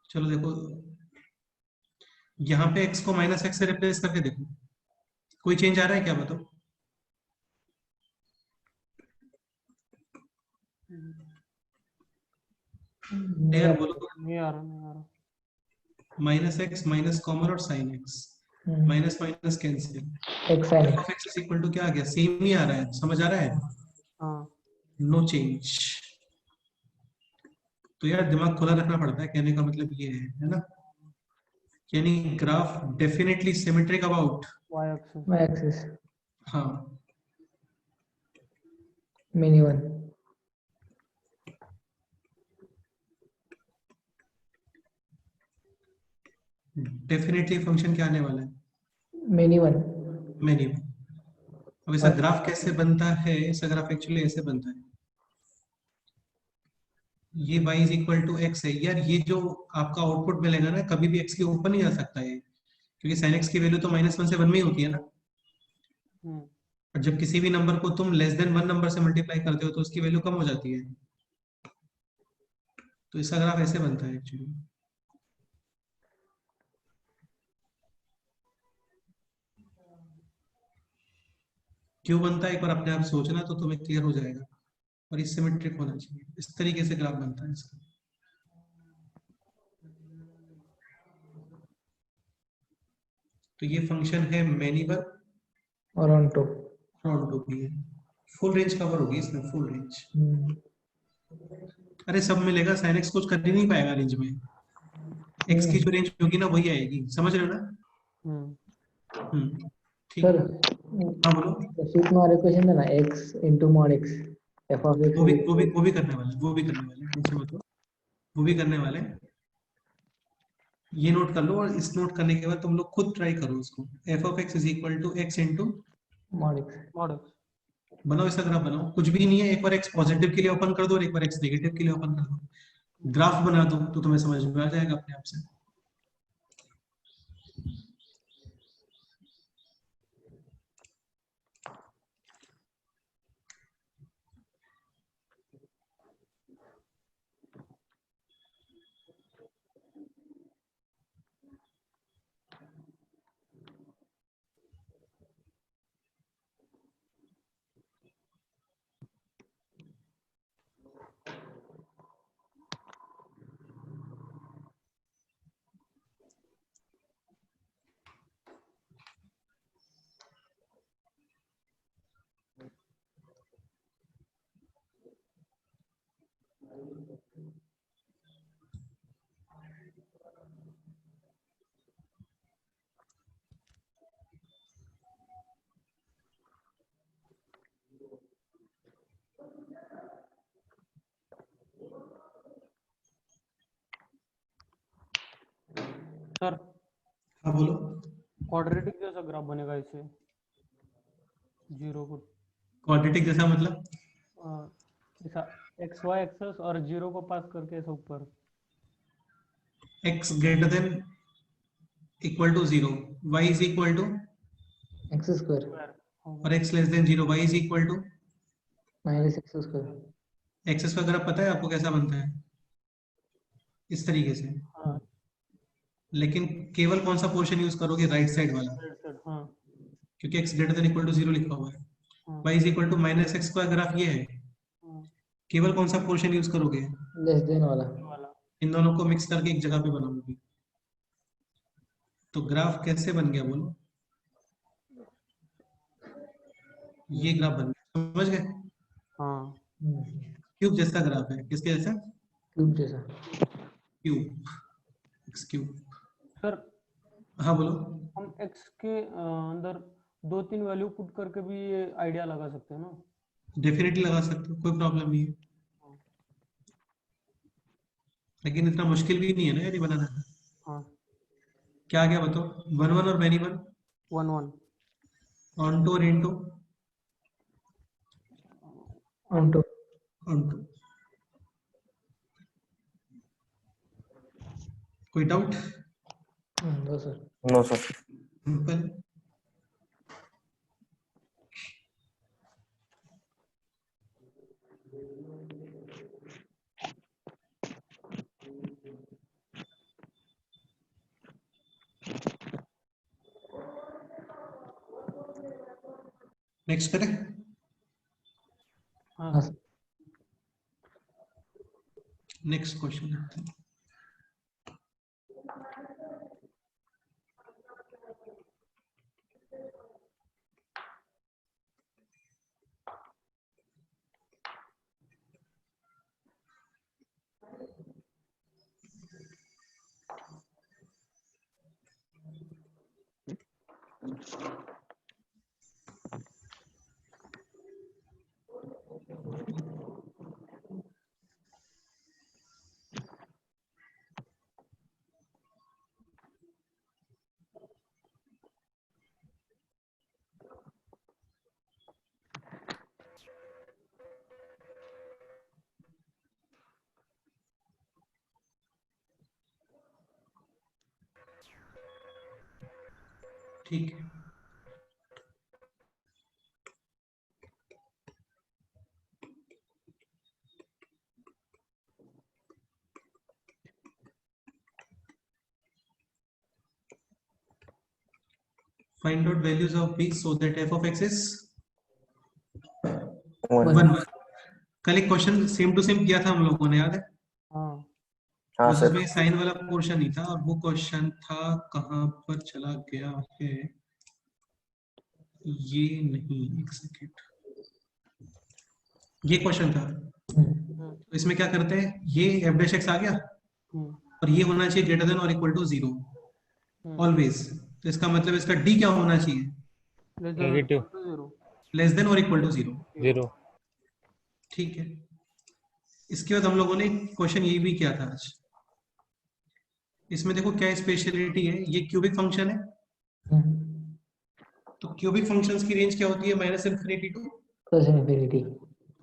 चलो देखो, यहाँ पे x को -x से रिप्लेस करके देखो, कोई चेंज आ रहा है क्या बताओ? यार बोलो, नहीं आ रहा। माइनस एक्स माइनस कॉमन और sine x, minus minus cancel, x sine f of x is equal to क्या आ गया, सेम ही आ रहा है, समझ आ रहा है, हाँ नो चेंज। तो यार दिमाग खुला रखना पड़ता है, कहने का मतलब ये है ना, यानी graph definitely symmetric about, y axis. y axis हाँ many one डेफिनेटली फंक्शन क्या आने वाला है, many one मैनी। अब ऐसा ग्राफ कैसे बनता है, ऐसा ग्राफ एक्चुअली ऐसे बनता है, ये y is equal to x है यार, ये जो आपका आउटपुट मिलेगा ना, कभी भी x के ऊपर नहीं जा सकता है, क्योंकि sin x की वैल्यू तो -1 से 1 में ही होती है ना, और जब किसी भी नंबर को तुम लेस देन 1 नंबर से मल्टीप्लाई करते हो तो उसकी वैल्यू कम हो जाती है, तो इसका ग्राफ ऐसे बनता है एक्चुअली। क्यों बनता है एक बार अपने आप सोचना तो तुम्हें क्लियर हो जाएगा, और इस सिमेट्रिक होना चाहिए, इस तरीके से ग्राफ बनता है इसका। तो ये फंक्शन है मैनी वन और on to और टू भी है, फुल रेंज कवर होगी इसमें, फुल रेंज। अरे सब मिलेगा, sin x कुछ कर ही नहीं पाएगा रेंज में, x की जो रेंज होगी ना वही आएगी, समझ रहे हो ना। ठीक सर है, हाँ बोलो। शीट में और इक्वेशन है ना x into mod x f of x वो भी करने वाले, वो भी करने वाले, टेंशन मत लो, वो भी करने वाले। ये नोट कर लो, और इस नोट करने के बाद तुम लोग खुद ट्राई करो उसको, f of x is equal to x into mod x बनाओ, इसका ग्राफ बनाओ, कुछ भी नहीं है, एक बार एक्स पॉजिटिव के लिए ओपन कर दो और एक बार एक्स नेगेटिव के लिए ओपन कर दो, ग्राफ बना दो तो तुम्हें समझ में आ जाएगा अपने आप से। सर हाँ बोलो। क्वाड्रेटिक जैसा ग्राफ बनेगा इसे, जीरो को क्वाड्रेटिक जैसा मतलब, ऐसा एक्स वाई एक्सेस और जीरो को पास करके ऐसा ऊपर, x greater than equal to 0, y is equal to, x square और x less than 0, y is equal to minus x square x square. अगर पता है आपको कैसा बनता है, इस तरीके से, हाँ लेकिन केवल कौन सा पोर्शन यूज करोगे, राइट साइड वाला, हाँ क्योंकि x greater than equal to 0 लिखा हुआ है, हाँ y is equal to minus x square, graph ये है, हाँ, केवल कौन सा पोर्शन यूज करोगे, less than वाला वाला इन दोनों को मिक्स करके एक जगह पे बनाओगे, तो ग्राफ कैसे बन गया बोलो, ये ग्राफ बन गया, समझ गए, हाँ क्यूब जैसा ग्राफ है, किसके जैसा, क्यूब जैसा क्यूब, एक्स क्यूब। सर हाँ बोलो। हम x के अंदर 2-3 वैल्यू पुट करके भी ये आइडिया लगा सकते हैं ना। डेफिनेटली लगा सकते हो, कोई प्रॉब्लम नहीं है, लेकिन इतना मुश्किल भी नहीं है ना यदि बनाना। हाँ क्या आ गया बताओ, 1 1 और मैनी वन, 1-1 ऑन टू और into, on to onto, कोई doubt, no sir no sir. Simple. Next करें, हाँ हाँ sir नेक्स्ट क्वेश्चन। ठीक है, find out values of b so that f of x is 1। कल एक question same to same किया था हम लोगों ने, याद है? हाँ हाँ सर। उसमें साइन वाला पोर्शन नहीं था, और वो क्वेश्चन था कहाँ पर चला गया है, ये नहीं, एक सेकेंड, ये क्वेश्चन था। तो इसमें क्या करते हैं, ये एफ डैश एक्स आ गया और ये होना चाहिए ग्रेटर देन और इक्वल टू 0 ऑलवेज। तो इसका मतलब इसका डी क्या होना चाहिए, नेगेटिव लेस देन और इक्वल टू 0। 0। ठीक है, इसके बाद हम लोगों ने क्वेश्चन ये भी किया था आज। इसमें देखो क्या स्पेशलिटी है, ये क्यूबिक फंक्शन है, तो क्यूबिक फंक्शंस की रेंज क्या होती है, minus infinity to plus infinity.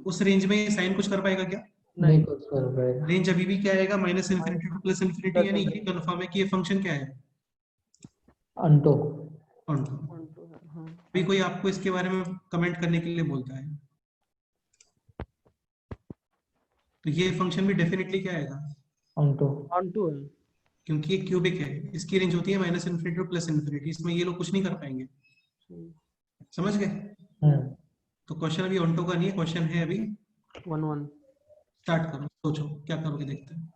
उस रेंज में साइन कुछ कर पाएगा क्या? नहीं कुछ कर पाएगा। रेंज अभी भी क्या आएगा, minus infinity to plus infinity, यानी ये कंफर्म है कि ये फंक्शन क्या है, अंटो। अभी कोई आपको इसके बारे में कमेंट करने के लिए बोलता है तो ये फंक्शन भी डेफिनेटली क्या आएगा, अंटो। ऑनटू है। क्योंकि ये क्यूबिक है, इसकी रेंज होती है minus infinity to plus infinity, इसमें ये लोग कुछ नहीं कर पाएंगे। समझ गए? तो क्वेश्चन अभी ऑन्टो का नहीं है, क्वेश्चन है अभी 1 स्टार्ट करो, सोचो क्या करोगे, देखते हैं।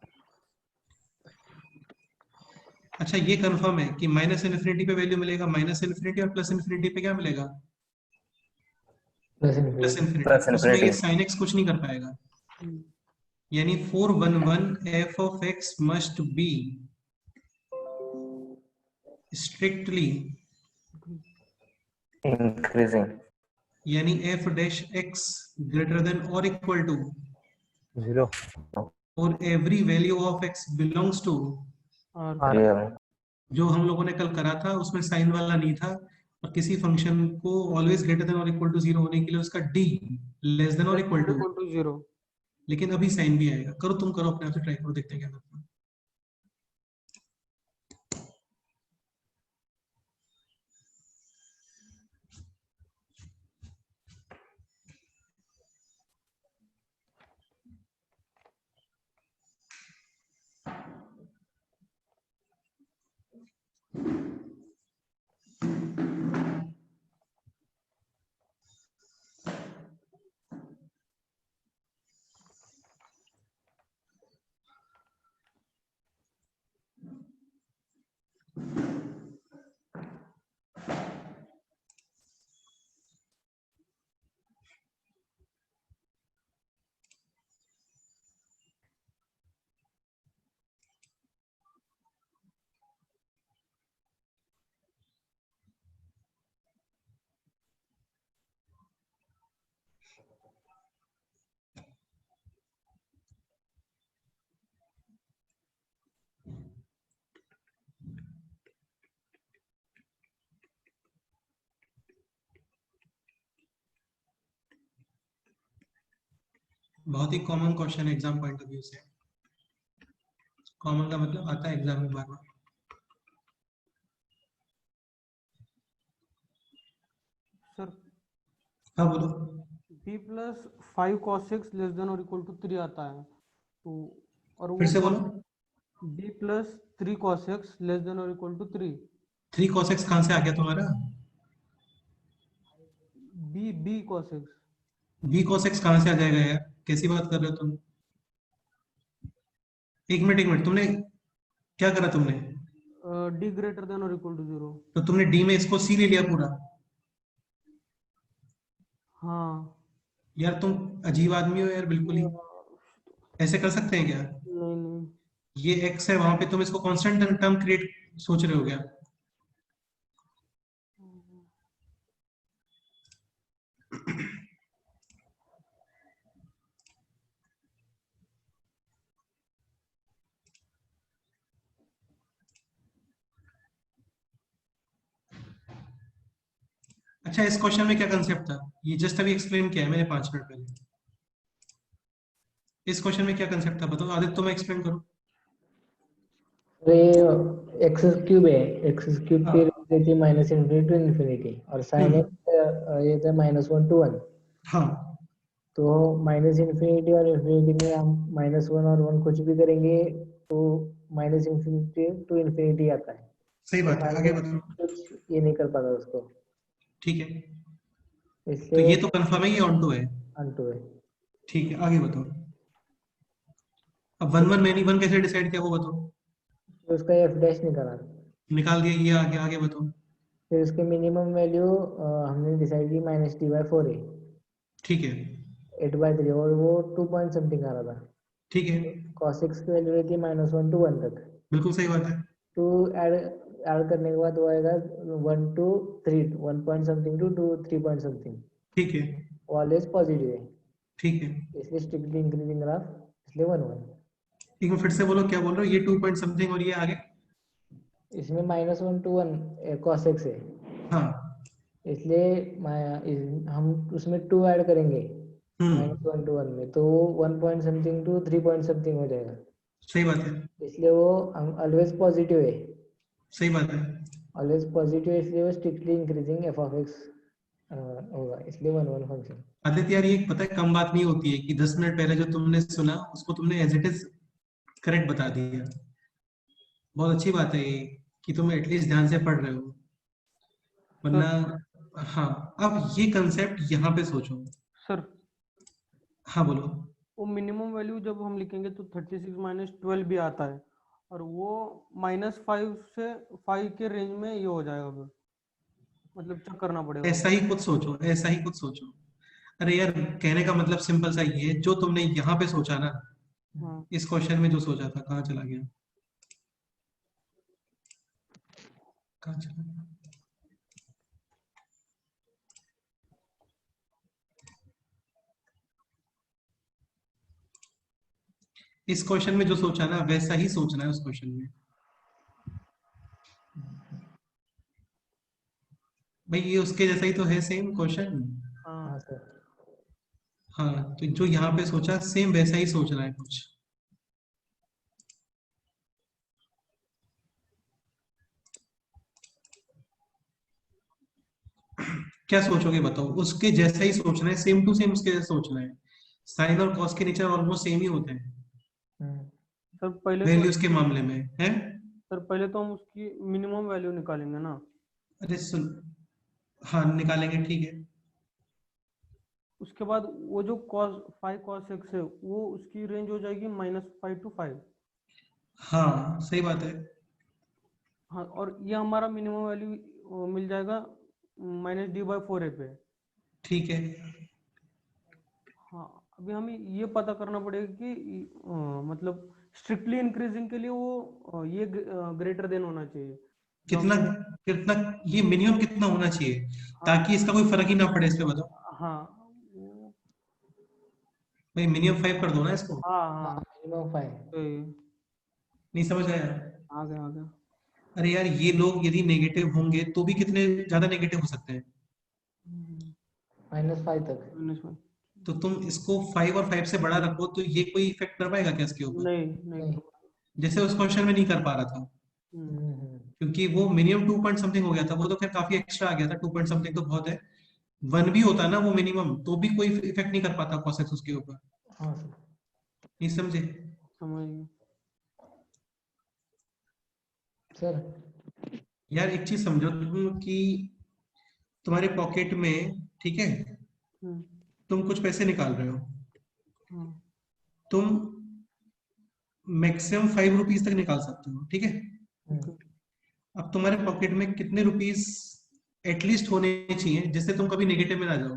अच्छा, ये कंफर्म है कि माइनस इन्फिनिटी पे वैल्यू मिलेगा माइनस इन्फिनिटी, और प्लस इन्फिनिटी पे क्या मिलेगा, प्लस प्लस इन्फिनिटी। इन्फिनिटी। उसमें ये साइन एक्स कुछ नहीं कर पाएगा, यानी 411 f of x must be strictly increasing, यानी f dash x greater than or equal to 0 or every value of x belongs to, और जो हम लोगों ने कल करा था उसमें साइन वाला नहीं था, और किसी फंक्शन को ऑलवेज ग्रेटर देन और इक्वल टू 0 होने के लिए उसका d लेस देन और इक्वल टू, 0। लेकिन अभी साइन भी आएगा। करो, तुम करो अपने आप से, ट्राई करो, देखते हैं क्या करते हैं। बहुत ही कॉमन क्वेश्चन है एग्जाम पॉइंट ऑफ व्यू से। कॉमन का मतलब आता है एग्जाम में बार बार। सर हाँ बोलो। b plus 5 cos x less then और इक्वल टू 3 आता है, तो और फिर से वो बोलो। b plus 3 cos x less then और इक्वल टू 3। 3 cos x कहाँ से आ गया तुम्हारा? b cos x। b cos x कहाँ से आ जाएगा यार, कैसी बात कर रहे हो तुम? एक मिनट तुमने क्या करा तुमने? डी ग्रेटर देन और इक्वल टू 0। तो तुमने डी में इसको सी ले लिया पूरा? हाँ यार तुम अजीब आदमी हो यार, बिल्कुल ही ऐसे कर सकते हैं क्या? नहीं नहीं ये एक्स है, वहां पे तुम इसको कांस्टेंट टर्म क्रिएट सोच रहे हो क्या? अच्छा, इस क्वेश्चन में क्या कंसेप्ट था? ये जस्ट अभी एक्सप्लेन किया है मैंने 5 मिनट पहले। इस क्वेश्चन में क्या कंसेप्ट था बताओ आदित्य, तुम एक्सप्लेन करो। ये एक्स क्यूब है, एक्स क्यूब की हाँ। रेंज रहती है माइनस इन्फिनिटी टू इन्फिनिटी, और साइन एक्स ये था -1 to 1। हाँ तो माइनस इन्फिनिटी और इन्फिनिटी में हम -1 और 1 कुछ भी करेंगे तो माइनस इन्फिनिटी टू इन्फिनिटी आता है। सही तो बात है, साइन आगे एक्स बताओ। कुछ ये नहीं कर पाता उसको, ठीक है, तो इसलिए ये वो तो कंफर्म है ये ऑन टू है। onto है। ठीक है, आगे बताओ। अब वन वन मैनी वन कैसे डिसाइड किया वो बताओ। तो उसका एफ डैश निकाला, निकाल दिया, ये आगे आगे बताओ। फिर उसकी मिनिमम वैल्यू हमने डिसाइड की -t/4 है, ठीक है। 8/3, और वो 2 पॉइंट समथिंग आ रहा था। ठीक है, cos x की वैल्यू रहती है -1 to 1 तक। बिल्कुल सही बात है। टू ऐड ऐड करने के बाद वो आएगा 1 to 3, 1 point something to 3 point something, ठीक है। ऑलवेज पॉजिटिव है, ठीक है, इसलिए स्ट्रिक्टली इंक्रीजिंग ग्राफ, इसलिए 1 1। एक बार फिर से बोलो, क्या बोल रहे हो? ये 2 पॉइंट समथिंग और ये आगे? इसमें -1 to 1 cos x है, हाँ। इसलिए हम उसमें 2 ऐड करेंगे हम्म, -1 to 1 में, तो वो 1 point something to 3 point something हो जाएगा, सही बात है। इसलिए वो ऑलवेज पॉजिटिव है, सही बात है। ऑलवेज पॉजिटिव, इसलिए वो strictly increasing F of x होगा, इसलिए 1 1 फंक्शन। आदित्य यार, ये पता है कम बात नहीं होती है कि 10 मिनट पहले जो तुमने सुना उसको तुमने एज इट इज करेक्ट बता दिया। बहुत अच्छी बात है ये कि तुम एटलीस्ट ध्यान से पढ़ रहे हो, सर। वरना। हाँ, अब ये कंसेप्ट यहाँ पे सोचो। सर हाँ बोलो। वो मिनिमम वैल्यू जब हम लिखेंगे तो 36 - 12 भी आता है, और वो -5 से 5 के रेंज में ये हो जाएगा, फिर मतलब चेक करना पड़ेगा वो। ऐसा ही कुछ सोचो, ऐसा ही कुछ सोचो। अरे यार, कहने का मतलब सिंपल सा ही है, जो तुमने यहाँ पे सोचा ना, हाँ इस क्वेश्चन में जो सोचा था, कहाँ चला गया? कहाँ चला गया? इस क्वेश्चन में जो सोचा ना वैसा ही सोचना है उस क्वेश्चन में। भाई ये उसके जैसा ही तो है, सेम क्वेश्चन। हाँ हाँ सर। हाँ, तो जो यहाँ पे सोचा सेम वैसा ही सोचना है कुछ। क्या सोचोगे बताओ? उसके जैसा ही सोचना है, सेम टू सेम उसके जैसा सोचना है। साइन और कॉस के नेचर ऑलमोस्ट सेम ही होते हैं सर पहले तो वैल्यूज के मामले में, है। हम उसकी मिनिमम वैल्यू निकालेंगे ना। अरे सुन, हाँ निकालेंगे, ठीक है। उसके बाद वो जो cos 5 cos x है वो उसकी रेंज हो जाएगी -5 to 5। हाँ सही बात है। हाँ, और ये हमारा मिनिमम वैल्यू मिल जाएगा -d/4 पे। ठीक है। हाँ, अभी हमें ये पता करना पड़ेगा कि मतलब स्ट्रिक्टली इंक्रीजिंग के लिए वो ये ग्रेटर देन होना चाहिए जो कितना? हमने। कितना? ये मिनिमम कितना होना चाहिए हाँ ताकि इसका कोई फर्क ही ना पड़े इस पे, बताओ। हाँ वो- भाई मिनिमम 5 कर दो ना इसको। हाँ हाँ, हाँ मिनिमम 5। तो नहीं समझ आया? आ गया आ गया। अरे यार, ये लोग यदि नेगेटिव होंगे तो भी कितने ज्यादा नेगेटिव हो सकते हैं? -5 तक। -5। तो तुम इसको 5 और 5 से बड़ा रखो तो ये कोई इफेक्ट कर पाएगा क्या इसके ऊपर? नहीं नहीं नहीं। कर जैसे उस क्वेश्चन में नहीं कर पा रहा था, हम्म, क्योंकि वो मिनिमम 2 पॉइंट समथिंग हो गया था। वो तो खैर काफी एक्स्ट्रा आ गया था, 2 पॉइंट समथिंग तो बहुत है। 1 भी होता ना वो मिनिमम, तो भी कोई इफेक्ट नहीं कर पाता कॉसेक्स उसके ऊपर। हाँ सर। नहीं समझे? समझ गया। सर यार एक चीज समझो तुम कि तुम्हारे पॉकेट में, ठीक है, हम्म, तुम कुछ पैसे निकाल रहे हो। हाँ तुम मैक्सिमम 5 रुपीज तक निकाल सकते हो, ठीक है। अब तुम्हारे पॉकेट में कितने रुपीस एटलीस्ट होने चाहिए जिससे तुम कभी नेगेटिव में ना जाओ?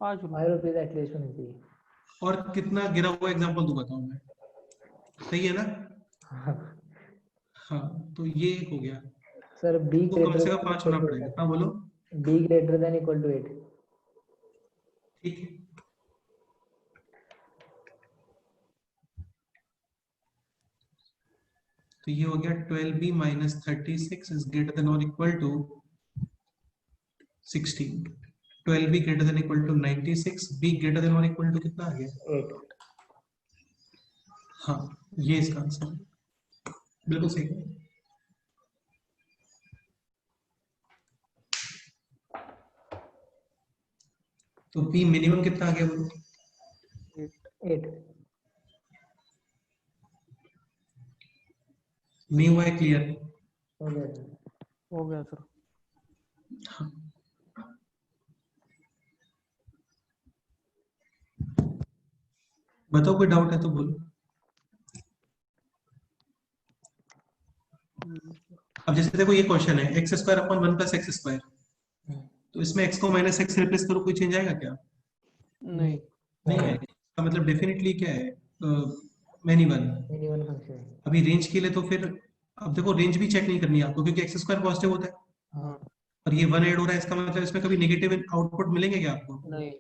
5 रुपए। 5 रुपीज एटलीस्ट होनी चाहिए। और कितना गिरा हुआ एग्जांपल दूं बताऊं मैं, सही है ना? हाँ, तो ये एक हो गया। सर बी तो कम से कम 5 होना पड़ेगा। हाँ बोलो। B greater than equal to 8। ठीक है, तो ये हो गया 12b minus 36 is greater than और equal to 16। 12b greater than equal to 96, b greater than और इक्वल टू कितना आ गया? 8। हाँ, ये इसका आंसर है, बिल्कुल सही है। तो b मिनिमम कितना आ गया बोलो? 8। नहीं हुआ है क्लियर? हो गया सर। हो गया सर। हाँ। बताओ कोई डाउट है तो बोलो। अब जैसे देखो ये क्वेश्चन है x square upon 1 plus x square, तो इसमें x को माइनस एक्स रिप्लेस करो, कोई चेंज आएगा क्या? नहीं। नहीं है। इसका मतलब डेफिनेटली क्या है? Many one. Many one function. अभी रेंज के लिए तो फिर अब देखो रेंज भी चेक नहीं करनी है आपको, क्योंकि एक्स स्क्वायर पॉजिटिव होता है हाँ और ये 1 ऐड हो रहा है, इसका मतलब इसमें कभी नेगेटिव आउटपुट मिलेंगे क्या आपको? नहीं।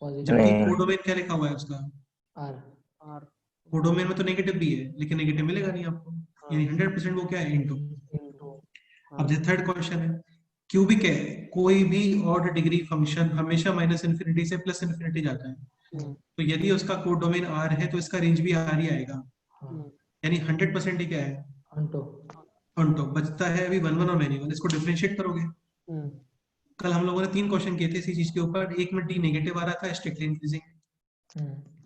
पॉजिटिव। जबकि नहीं। कोडोमेन क्या लिखा हुआ है उसका? आर। आर। कोडोमेन में तो नेगेटिव भी है लेकिन नेगेटिव मिलेगा नहीं आपको, यानी 100% वो क्या है? इनटू। इनटू। अब जैसे थर्ड क्वेश्चन है, क्यूबिक है, कोई भी ऑड डिग्री फंक्शन हमेशा माइनस इन्फिनिटी से प्लस इन्फिनिटी जाता है, तो यदि उसका कोड डोमेन आर है तो इसका रेंज भी आर ही आएगा, यानी 100% ही क्या है? ऑनटो। ऑनटो। बचता है अभी 1 1 और मैनी वन, इसको डिफरेंशिएट करोगे। कल हम लोगों ने 3 क्वेश्चन किए थे इसी चीज के ऊपर, एक में डी नेगेटिव आ रहा था स्ट्रिक्टली इंक्रीजिंग,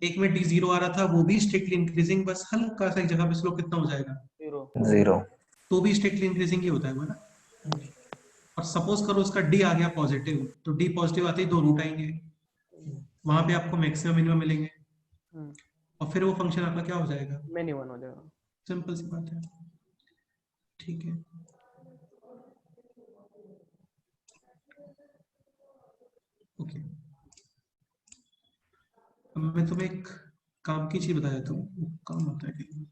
एक में डी जीरो आ रहा था वो भी स्ट्रिक्टली इंक्रीजिंग, बस हल्का सा एक जगह पे स्लोप कितना हो जाएगा? 0। तो भी स्ट्रिक्टली इंक्रीजिंग ही होता है वो ना। और सपोज करो उसका डी आ गया पॉजिटिव, तो डी पॉजिटिव आते ही 2 रूट आएंगे, वहां पे आपको मैक्सिमम मिनिमम मिलेंगे और फिर वो फंक्शन आपका क्या हो जाएगा? मैनी वन हो जाएगा। सिंपल सी बात है, ठीक है। ओके, अब मैं तुम्हें एक काम की चीज बता देता हूँ, काम होता है कि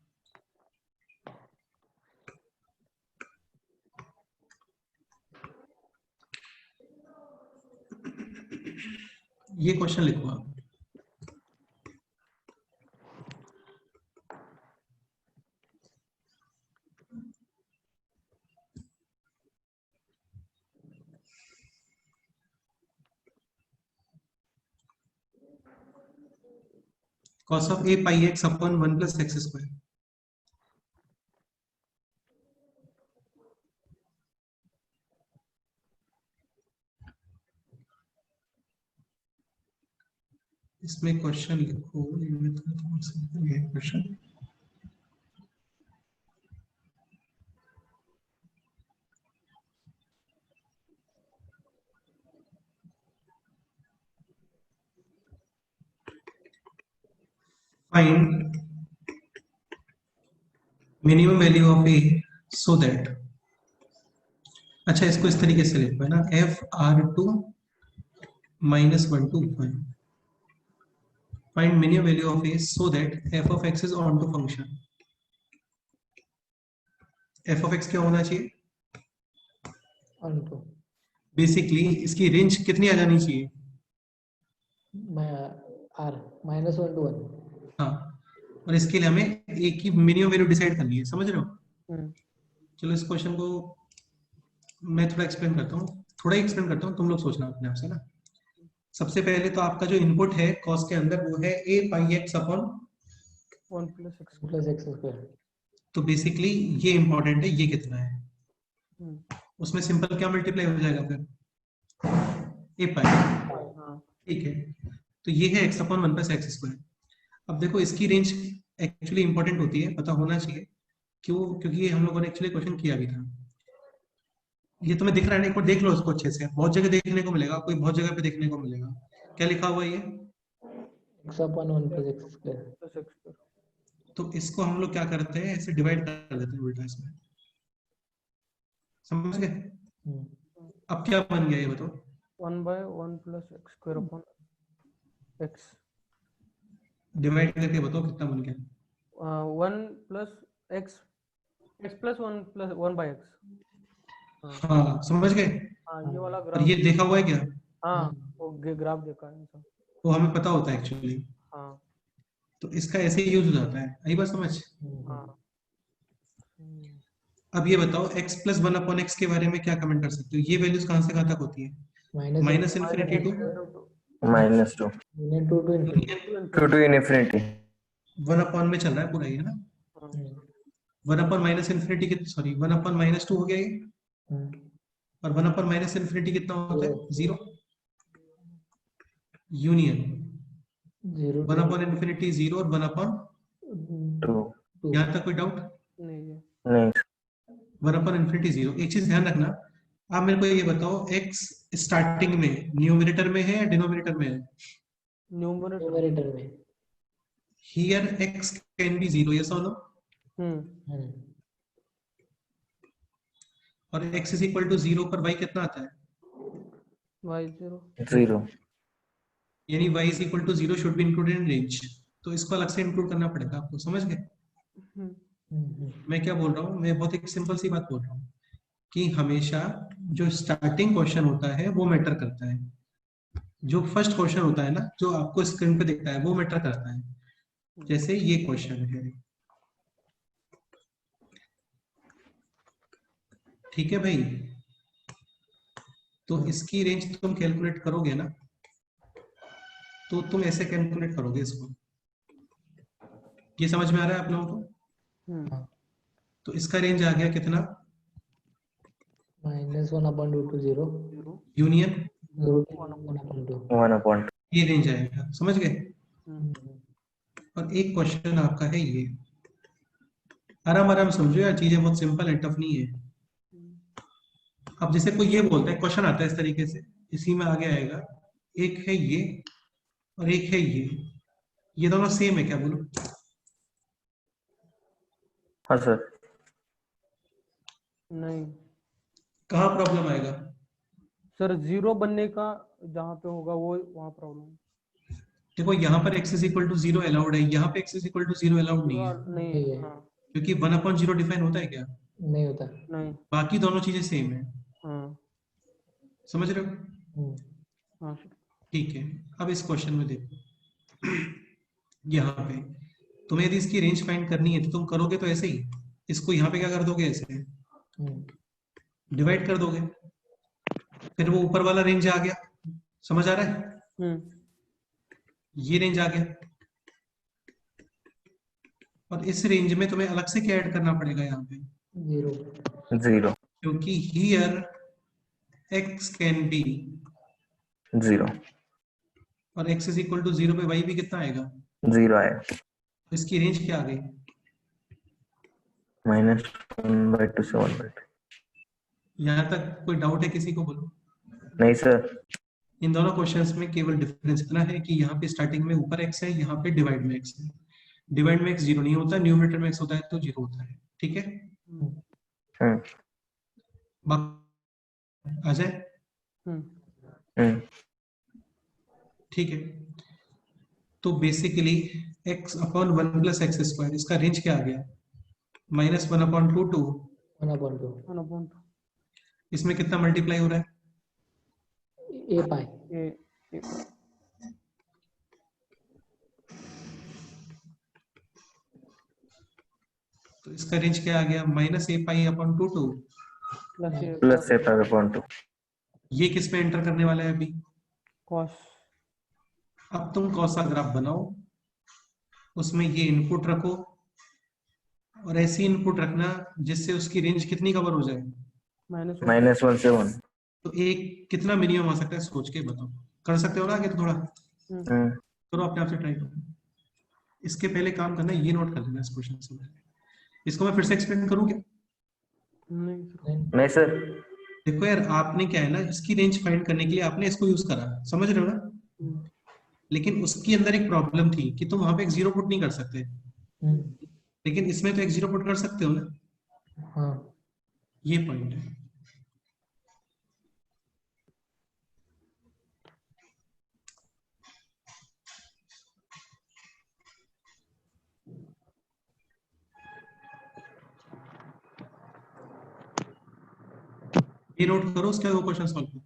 ये क्वेश्चन लिखो आप, cos of a pi x upon 1 plus x square। इसमें क्वेश्चन लिखो, ये question find minimum value of a so that, अच्छा इसको इस तरीके से लिखो है ना, fr2 minus 1 to 1, find minimum value of a so that f of x is onto function। f of x क्या होना चाहिए? ऑनटो। बेसिकली इसकी रेंज कितनी आ जानी चाहिए? R -1 to 1। हाँ, और इसके लिए हमें एक की मिनिमम वैल्यू डिसाइड करनी है, समझ रहे हो? चलो इस क्वेश्चन को मैं थोड़ा एक्सप्लेन करता हूँ, तुम लोग सोचना अपने आप से ना। सबसे पहले तो आपका जो इनपुट है कॉस के अंदर वो है a pi x upon 1 + plus x square. तो बेसिकली ये इंपॉर्टेंट है, ये कितना है, उसमें सिंपल क्या मल्टीप्लाई हो जाएगा फिर? a पाई, ठीक है। तो ये है x upon 1 plus x square. अब देखो इसकी रेंज एक्चुअली इंपॉर्टेंट होती है, पता होना चाहिए क्यों? क्योंकि ये हम लोगों ने एक्चुअली क्वेश्चन किया भी था। ये तुम्हें दिख रहा है ना, एक बार देख लो इसको अच्छे से, बहुत जगह देखने को मिलेगा, कोई बहुत जगह पे देखने को मिलेगा। क्या लिखा हुआ है ये? x upon 1 plus x square. तो इसको हम लोग क्या करते हैं, ऐसे डिवाइड कर देते हैं उल्टा इसमें, समझ गए? अब क्या बन गया ये बताओ? 1/1 + x square upon x। Divide करके बताओ कितना बन गया? 1 + x + 1/x। हाँ समझ गए? हाँ ये वाला और ग्राफ। ये देखा हुआ है क्या? हाँ वो ग्राफ देखा है ऐसा। वो हमें पता होता है एक्चुअली। हाँ तो इसका ऐसे ही यूज हो जाता है, आई बात समझ? हाँ। अब ये बताओ x + 1/x के बारे में क्या कमेंट कर सकते हो? ये वैल्यूज कहाँ से कहाँ तक होती है? Minus infinity to -2 union to infinity 1 में चल रहा है पूरा ये ना। 1/- इन्फिनिटी सॉरी 1/-2 हो गया ये। और 1/- कितना होता है? 0। यूनियन 1/∞ 0 और 1/, 2 यहाँ तक कोई डाउट? नहीं है। नहीं 1/∞ 0। एक चीज ध्यान रखना, आप मेरे को ये बताओ x स्टार्टिंग में न्यूमरेटर में है या डिनोमिनेटर में है? न्यूमरेटर। में। Here x can be 0, yes और नो? और x = 0 पर y कितना आता है? y 0। 0 यानी y = 0 should be included in range. तो इसको अलग से इंक्लूड करना पड़ेगा आपको, समझ गए? मैं क्या बोल रहा हूँ, मैं बहुत एक सिंपल सी बात बोल रहा हूँ कि हमेशा जो स्टार्टिंग क्वेश्चन होता है वो मैटर करता है। जो फर्स्ट क्वेश्चन होता है ना, जो आपको स्क्रीन पे दिखता है, वो मैटर करता है। जैसे ये क्वेश्चन है, ठीक है भाई? तो इसकी रेंज तुम कैलकुलेट करोगे ना, तो तुम ऐसे कैलकुलेट करोगे इसको। ये समझ में आ रहा है आप लोगों को? तो इसका रेंज आ गया कितना? -1/2 to 0 यूनियन 1/2 ये रेंज आएगा, समझ गए? और एक क्वेश्चन आपका है ये, आराम आराम समझो यार, चीजें बहुत सिंपल है, टफ नहीं है। अब जैसे कोई ये बोलता है, क्वेश्चन आता है इस तरीके से, इसी में आगे आएगा, एक है ये और एक है ये दोनों सेम है क्या? बोलो। हाँ सर नहीं कहाँ प्रॉब्लम आएगा? सर, 0 बनने का जहाँ पे होगा वो वहाँ प्रॉब्लम। देखो यहाँ पर x = 0 अलाउड है, यहाँ पे x = 0 अलाउड नहीं है, नहीं है। हाँ क्योंकि 1/0 डिफाइन होता है क्या? नहीं होता। नहीं। बाकी दोनों चीजें सेम है, हाँ समझ रहे हो? हाँ। ठीक है, अब इस क्वेश्चन में देखो, यहाँ पे तुम्हें यदि इसकी रेंज फाइंड करनी है तो तुम करोगे तो ऐसे ही, इसको यहाँ पे क्या कर दोगे, ऐसे डिवाइड कर दोगे, फिर वो ऊपर वाला रेंज आ गया, समझ आ रहा है? ये रेंज आ गया, और इस रेंज में तुम्हें अलग से क्या ऐड करना पड़ेगा यहाँ पे? 0 क्योंकि हियर x कैन बी 0 और x = 0 पे y भी कितना आएगा? 0 आए तो इसकी रेंज क्या आ गई? -1/2 से 1/2। यहाँ तक कोई डाउट है किसी को? बोलो। नहीं सर इन दोनों क्वेश्चंस में केवल डिफरेंस इतना है कि यहाँ पे स्टार्टिंग में ऊपर x है, यहाँ पे डिवाइड में x है। डिवाइड में x 0 नहीं होता, न्यूमरेटर में x होता है तो 0 होता है, ठीक है? आ जाए? ठीक है, तो बेसिकली x/1 + x², इसका रेंज क्या आ गया? -1/2 to 1/2 इसमें कितना मल्टीप्लाई हो रहा है? a पाई। तो इसका रेंज क्या आ गया? -a π/2 to +a/2। ये किस में एंटर करने वाला है अभी? कॉस। अब तुम कॉस का ग्राफ बनाओ, उसमें ये इनपुट रखो और ऐसी इनपुट रखना जिससे उसकी रेंज कितनी कवर हो जाए? -1 से 1। तो एक कितना मिनिमम आ सकता है, सोच के बताओ। कर सकते हो ना आगे? तो थोड़ा करो, अपने आप से ट्राई करो। इसके पहले काम करना, ये नोट कर लेना इस क्वेश्चन से। इसको मैं फिर से एक्सप्लेन करूं क्या? नहीं सर देखो यार, आपने क्या है ना, इसकी रेंज फाइंड करने के लिए आपने इसको यूज करा, समझ रहे हो ना? लेकिन उसके अंदर एक प्रॉब्लम थी कि तुम वहां पे एक 0 पुट नहीं कर सकते, लेकिन इसमें तो x0 पुट कर सकते हो ना, हाँ ये पॉइंट है। ये नोट करो, उसके बाद वो क्वेश्चन सॉल्व करो।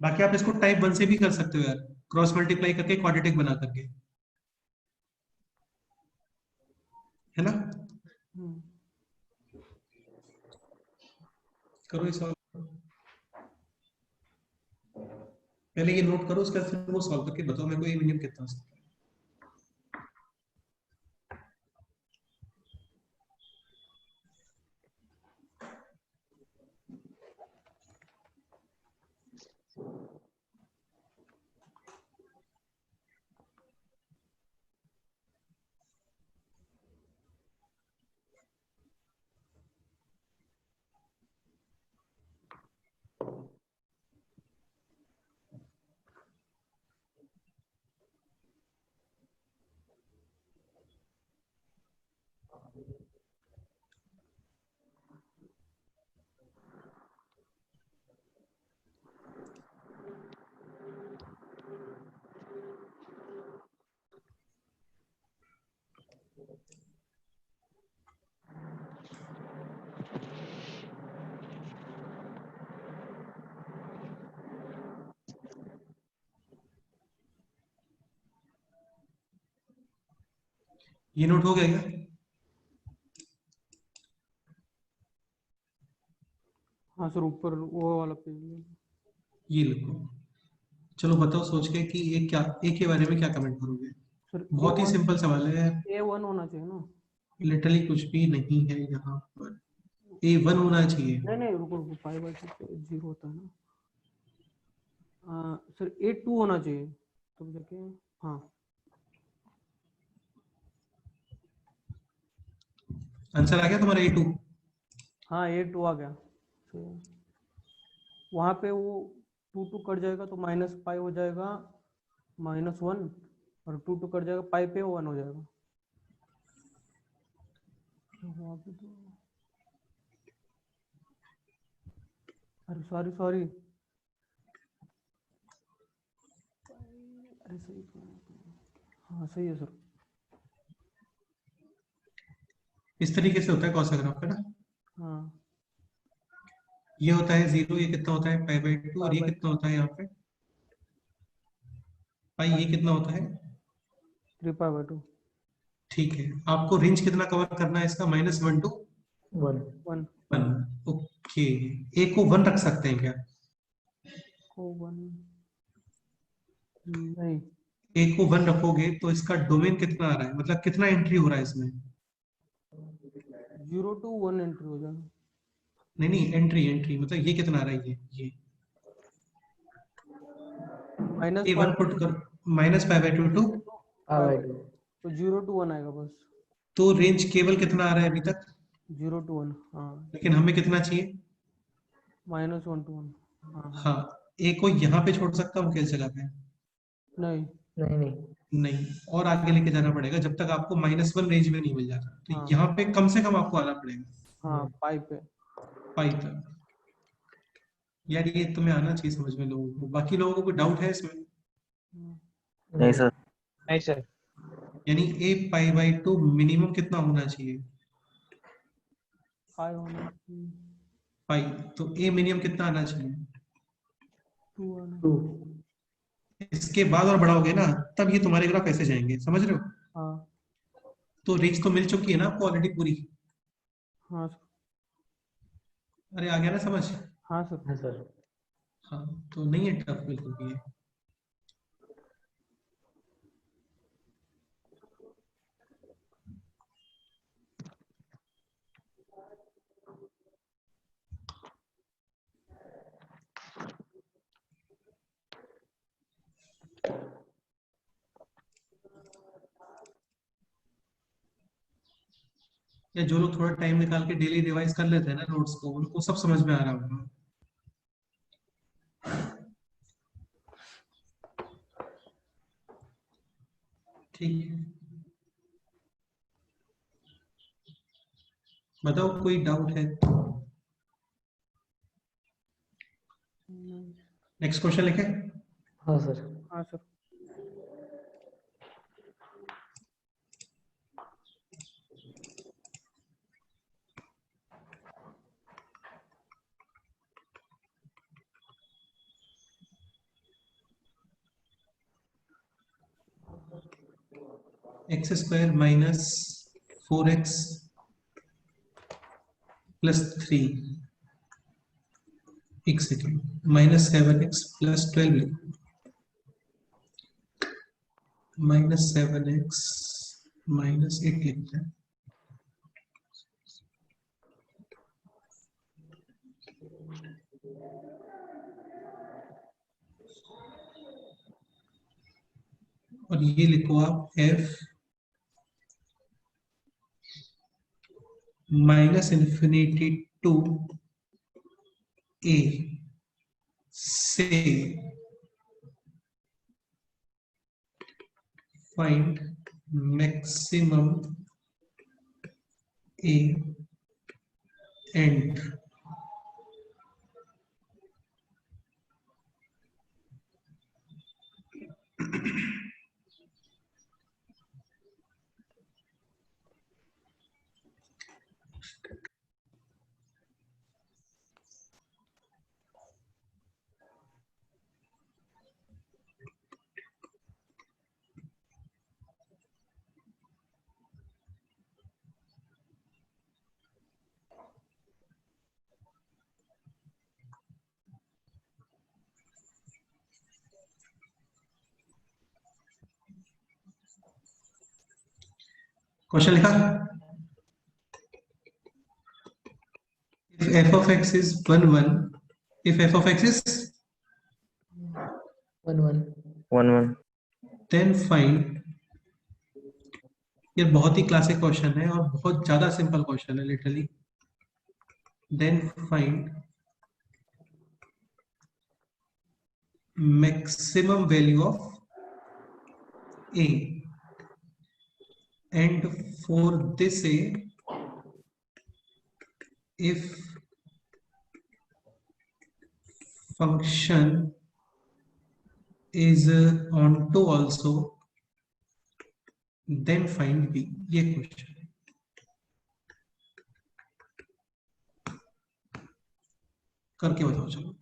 बाकी आप इसको टाइप 1 से भी कर सकते हो यार, क्रॉस मल्टीप्लाई करके क्वाड्रेटिक बना करके, है ना। करो ये सॉल्व, पहले ये नोट करो, उसके बाद फिर वो सॉल्व करके बताओ मेरे को ये मिनिमम कितना हो सकता है। ये नोट हो गया क्या? हाँ सर, ऊपर वो वाला पेज। ये लिखो, चलो बताओ सोच के कि ये क्या, ए के बारे में क्या कमेंट करोगे। सर बहुत ही सिंपल सवाल है, A1 होना चाहिए ना। लिटरली कुछ भी नहीं है यहाँ पर, A1 होना चाहिए। नहीं नहीं, रुको रुको, 5/6 0 होता है ना। सर A2 होना चाहिए तब जाके। हाँ आंसर आ गया तुम्हारा A2? हाँ, A2 आ गया। वहाँ पे वो 2 कट जाएगा तो -पाई हो जाएगा -1, और 2 कट जाएगा पाई पे 1 हो जाएगा। वहाँ पे तो अरे सॉरी, अरे सही, हाँ सही है सर। इस तरीके से होता है कॉसाग्राफ, है ना। हाँ, ये होता है 0, ये कितना होता है π/2, और ये कितना होता है यहाँ पे पाई, ये कितना होता है 3π/2। ठीक है। आपको रेंज कितना कवर करना है इसका, -1 to 1 1 1। ओके, ए को 1 रख सकते हैं क्या? को 1 नहीं, ए को 1 रखोगे तो इसका डोमेन कितना आ रहा है, मतलब कितना एंट्री हो रहा है इसमें? 0 to 1 एंट्री हो जाएगा। नहीं, एंट्री मतलब ये कितना आ रहा है, ये A1 पुट कर -π/2 to π/2 तो 0 to 1 आएगा बस। तो रेंज केवल कितना आ रहा है अभी तक? 0 to 1, हाँ। लेकिन हमें कितना चाहिए? -1 to 1, हाँ। हाँ, ए को यहाँ पे छोड़ सकता हूँ क्या जगह पे? नहीं नहीं नहीं, और आगे लेके जाना पड़ेगा जब तक आपको -1 रेंज में नहीं मिल जाता। तो हाँ। यहाँ पे कम से कम आपको आना पड़ेगा हाँ, पाई पे। पाई तक। यार ये तुम्हें आना चाहिए समझ में लोगों को, बाकी लोगों को कोई डाउट है इसमें? नहीं सर। नहीं सर। यानी a π/2 मिनिमम कितना होना चाहिए? 5 होना चाहिए। पाई, तो a मिनिमम कितना आना चाहिए? 2 आना। 2 इसके बाद और बढ़ाओगे ना, तब ये तुम्हारे ग्राफ ऐसे जाएंगे, समझ रहे हो। हाँ तो रेंज तो मिल चुकी है ना आपको ऑलरेडी पूरी। हाँ सर। अरे आ गया ना समझ। हाँ सर। हाँ सर। हाँ, तो नहीं है टफ बिल्कुल भी ये। या जो लोग थोड़ा टाइम निकाल के डेली रिवाइज कर लेते हैं ना नोट्स को, उनको सब समझ में आ रहा होगा। ठीक है, बताओ कोई डाउट है? नेक्स्ट क्वेश्चन लिखे। हाँ सर। हाँ sir. X square minus 4x plus 3, एक second, minus 7x plus 12, minus 7x minus 8 लिखते हैं। और ये लिखो आप f minus infinity to a से find maximum a and question लिखा। If f of x is 1 1, if f of x is 1 1, 1 1 then find, ये बहुत ही क्लासिक क्वेश्चन है और बहुत ज्यादा सिंपल क्वेश्चन है literally. Then find maximum value of a and for this a, if function is onto also, then find b। ये question है। करके बताओ चलो,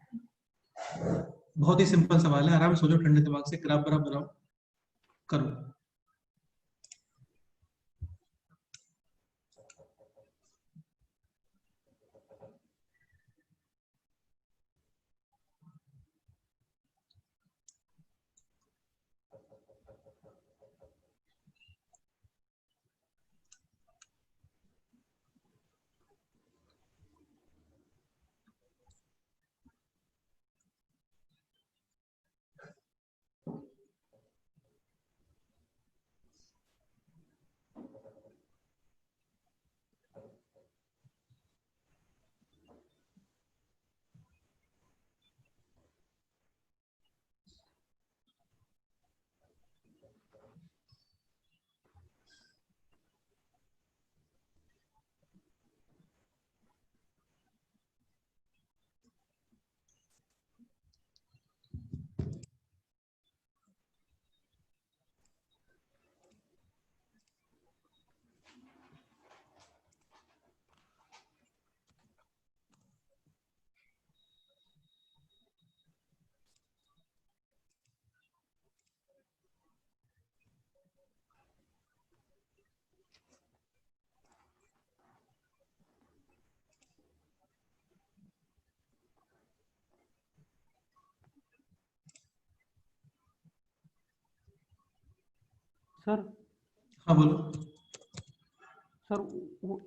बहुत ही सिंपल सवाल है, आराम से सोचो, ठंडे दिमाग से, ग्राफ बराबर बनाओ, करो। सर हाँ बोलो। सर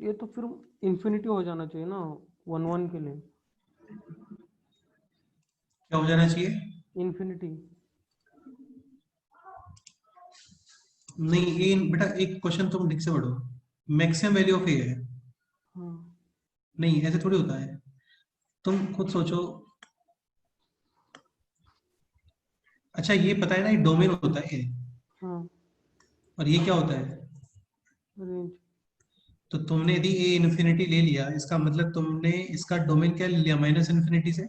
ये तो फिर इंफिनिटी हो जाना चाहिए ना 1 1 के लिए। क्या हो जाना चाहिए? इंफिनिटी। नहीं, ये बेटा एक क्वेश्चन तुम ठीक से पढ़ो, मैक्सिमम वैल्यू ऑफ ए है। हाँ नहीं, ऐसे थोड़ी होता है, तुम खुद सोचो। अच्छा, ये पता है ना, ये डोमेन होता है, हाँ और और ये क्या होता है? रेंज। तो तुमने यदि ए इन्फिनिटी ले लिया, इसका मतलब तुमने इसका डोमेन क्या ले लिया? माइनस इन्फिनिटी से।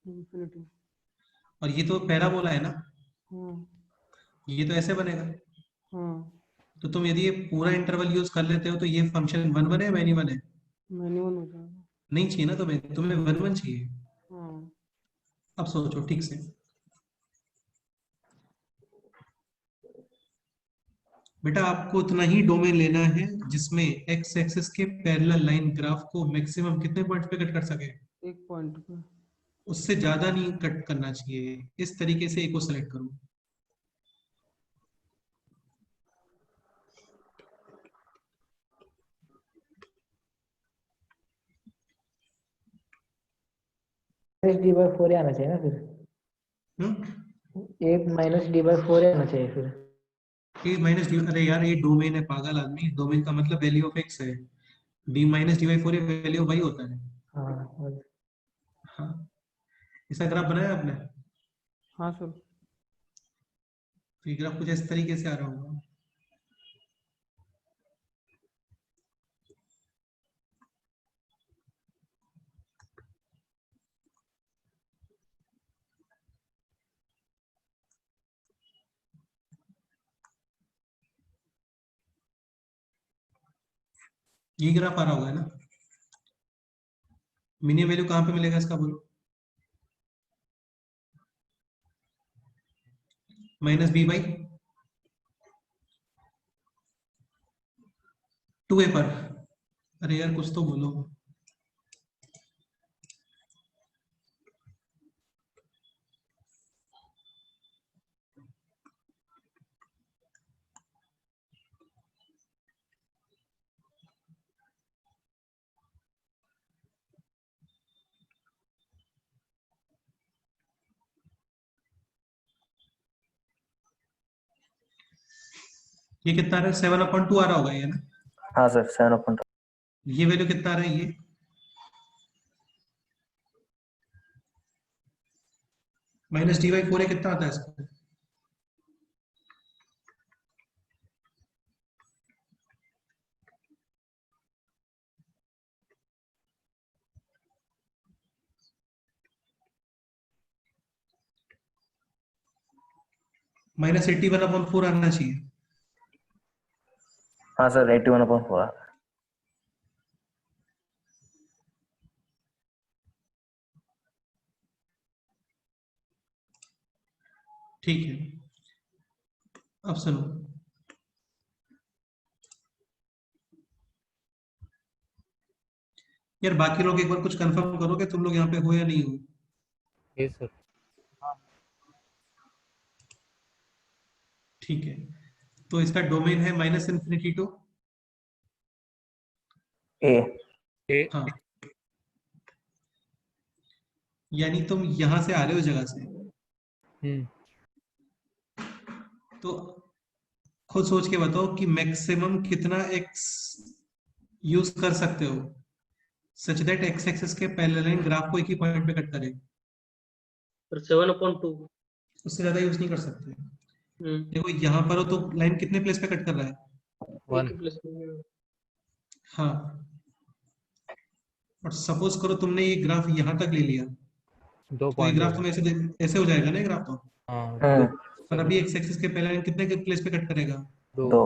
इंफिनिटी। और ये तो पैराबोला है ना, हाँ ये तो ऐसे बनेगा। हाँ। तो तुम यदि ये पूरा इंटरवल यूज कर लेते हो तो ये फंक्शन वन वन है, मैनी वन है? मैन्युअल हो जाएगा। नहीं चाहिए ना तुम्हें, तुम्हें वन वन चाहिए। हाँ। अब सोचो ठीक से। बेटा आपको उतना ही डोमेन लेना है जिसमें एक्स एक्सिस के पैरेलल लाइन ग्राफ को मैक्सिमम कितने पॉइंट पे कट कर सके? एक पॉइंट पे। उससे ज्यादा नहीं कट करना चाहिए। इस तरीके से एक को सेलेक्ट करो। डी बाई 4 आना चाहिए ना फिर, एक माइनस डी बाई 4 आना चाहिए फिर। ए माइनस डी, अरे यार ये डोमेन है पागल आदमी, डोमेन का मतलब वैल्यू ऑफ एक्स है। D minus D by four value of y होता है। हाँ हाँ, इसका ग्राफ बनाया आपने? हाँ सर। तो ये ग्राफ कुछ इस तरीके से आ रहा होगा। ये ग्राफ आ रहा होगा ना? मिनिमम वैल्यू कहाँ पे मिलेगा इसका बोलो? माइनस बी बाई 2a पर। अरे यार कुछ तो बोलो। ये कितना आ रहा है? 7/2 आ रहा होगा ये ना? हाँ सर 7/2। ये वैल्यू कितना आ रहा है ये? माइनस डी बाई 4 कितना आता है इसका? माइनस 81/4 आना चाहिए। हाँ सर 81/4। ठीक है, अब सुनो। यार बाकी लोग एक बार कुछ कंफर्म करो कि तुम लोग यहाँ पे हो या नहीं हो। Yes sir. ठीक है, तो इसका डोमेन है माइनस इन्फिनिटी टू ए। ए। हाँ, यानी तुम यहां से आ रहे हो जगह से, तो खुद सोच के बताओ कि मैक्सिमम कितना एक्स यूज कर सकते हो सच दैट एक्स एक्सिस के पैरेलल लाइन ग्राफ को एक ही पॉइंट पे कट करे। 7/2। उससे ज्यादा यूज नहीं कर सकते। देखो यहाँ पर हो तो लाइन कितने प्लेस पे कट कर रहा है? 1। हाँ, और सपोज करो तुमने ये ग्राफ यहाँ तक ले लिया, 2 तो ये पॉइंट ग्राफ तुम ऐसे ऐसे हो जाएगा ना ये ग्राफ तो। हाँ पर अभी एक्स एक्सिस के पहले लाइन कितने के प्लेस पे कट करेगा? 2। 2।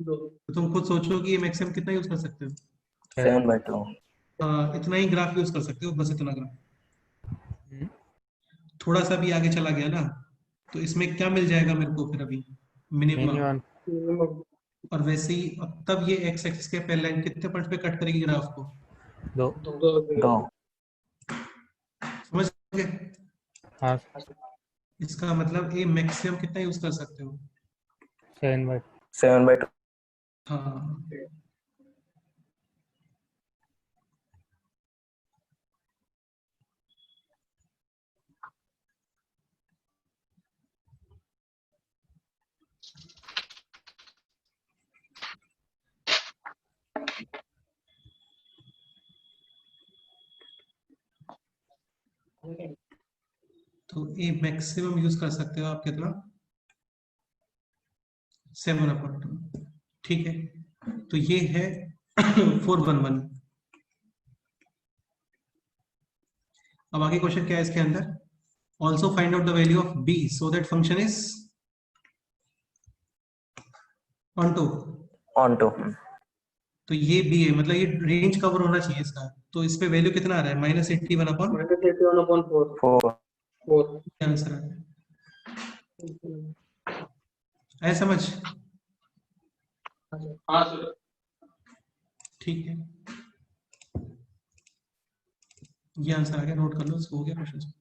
तो तुम खुद सोचो कि ये मैक्सिमम कितना यूज कर सकते हो। 7/2। हाँ, इतना ही ग्राफ यूज कर सकते हो, बस इतना ग्राफ। थोड़ा सा भी आगे चला गया ना तो इसमें क्या मिल जाएगा मेरे को फिर अभी? मिनिमम। मिनिमम और वैसे ही अब तब ये एक्स एक्सिस के पहले लाइन कितने पॉइंट पे कट करेगी ग्राफ को? 2। 2। समझ गए? हाँ इसका मतलब ये मैक्सिमम कितना यूज कर सकते हो? 7/2। 7/2। हाँ, तो ये मैक्सिमम यूज कर सकते हो आप कितना? 7/2। ठीक है, तो ये है 411। अब आगे क्वेश्चन क्या है इसके अंदर, also find out the value of b so that function is onto. तो ये b है, मतलब ये रेंज कवर होना चाहिए इसका। तो इस पे वैल्यू कितना आ रहा है, -81/4 4 आंसर आ रहा है समझ। हाँ सर। ठीक है, ये आंसर आ गया, नोट कर लो, इसको हो गया क्वेश्चन।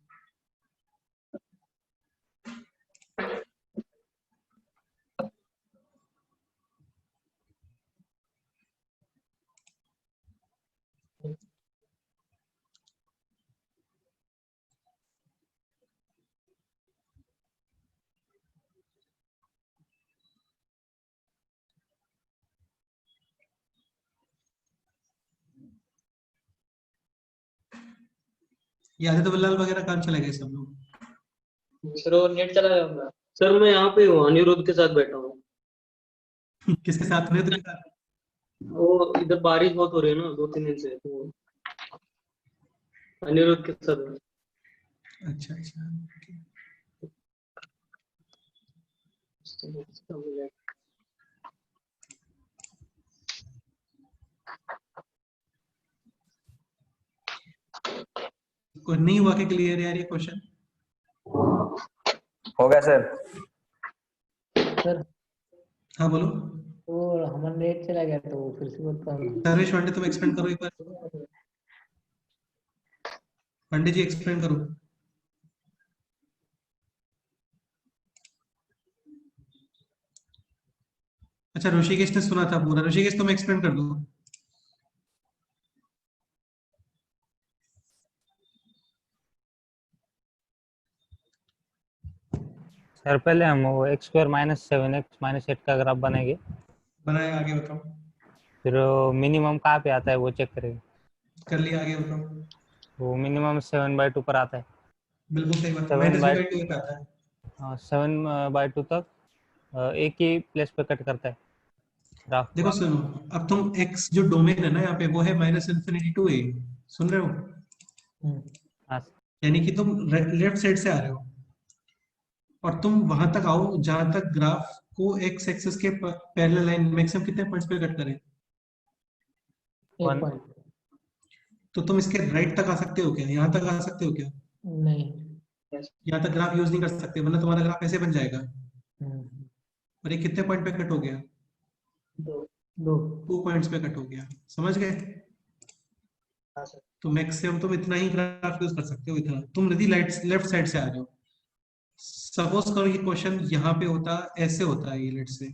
ये आदित्य बल्लाल वगैरह काम चले गए सब लोग। सर वो नेट चला जाऊंगा सर, मैं यहाँ पे हूँ, अनिरुद्ध के साथ बैठा हूँ। किसके साथ में, तो के साथ? वो इधर बारिश बहुत हो रही है ना 2-3 दिन से, तो अनिरुद्ध के साथ हूँ। अच्छा अच्छा, कोई नहीं हुआ कि क्लियर यार ये क्वेश्चन? हो गया सर। सर हाँ बोलो। वो हमारा नेट चला गया तो फिर से बताओ ना। सर्वेश पांडे तुम एक्सप्लेन करो एक बार, पांडे जी एक्सप्लेन करो। अच्छा ऋषिकेश ने सुना था पूरा, ऋषिकेश तुम एक्सप्लेन कर दो। सर पहले हम वो x² - 7x - 8 का ग्राफ बनाएंगे, बनाया, आगे बताओ। फिर मिनिमम कहाँ पे आता है वो चेक करेंगे। कर लिया, आगे बताओ। वो मिनिमम 7/2 पर आता है। बिल्कुल सही बात, 7/2 -v/2 पे आता है। 7/2 तक एक ही प्लेस पे कट करता है ग्राफ देखो को। सुनो, अब तुम x जो डोमेन है ना यहाँ पे, वो है -∞ to a, सुन रहे हो? हाँ यानी कि तुम लेफ्ट साइड से आ रहे हो और तुम वहां तक आओ जहां तक ग्राफ को x एक्सिस के पैरेलल लाइन मैक्सिमम कितने पॉइंट्स पे कट करे। एक 1 पॉइंट। तो तुम इसके राइट तक आ सकते हो क्या, यहाँ तक आ सकते हो क्या? नहीं। यहाँ तक ग्राफ यूज नहीं कर सकते, वरना तुम्हारा ग्राफ ऐसे बन जाएगा। और ये कितने पॉइंट पे कट हो गया? 2। 2 पॉइंट्स पे कट हो गया, समझ गए? तो मैक्सिमम तुम इतना ही ग्राफ यूज कर सकते हो, इतना। तुम यदि लेफ्ट साइड से आ रहे हो, सपोज करो ये क्वेश्चन यहाँ पे होता, ऐसे होता है ये, लेट से,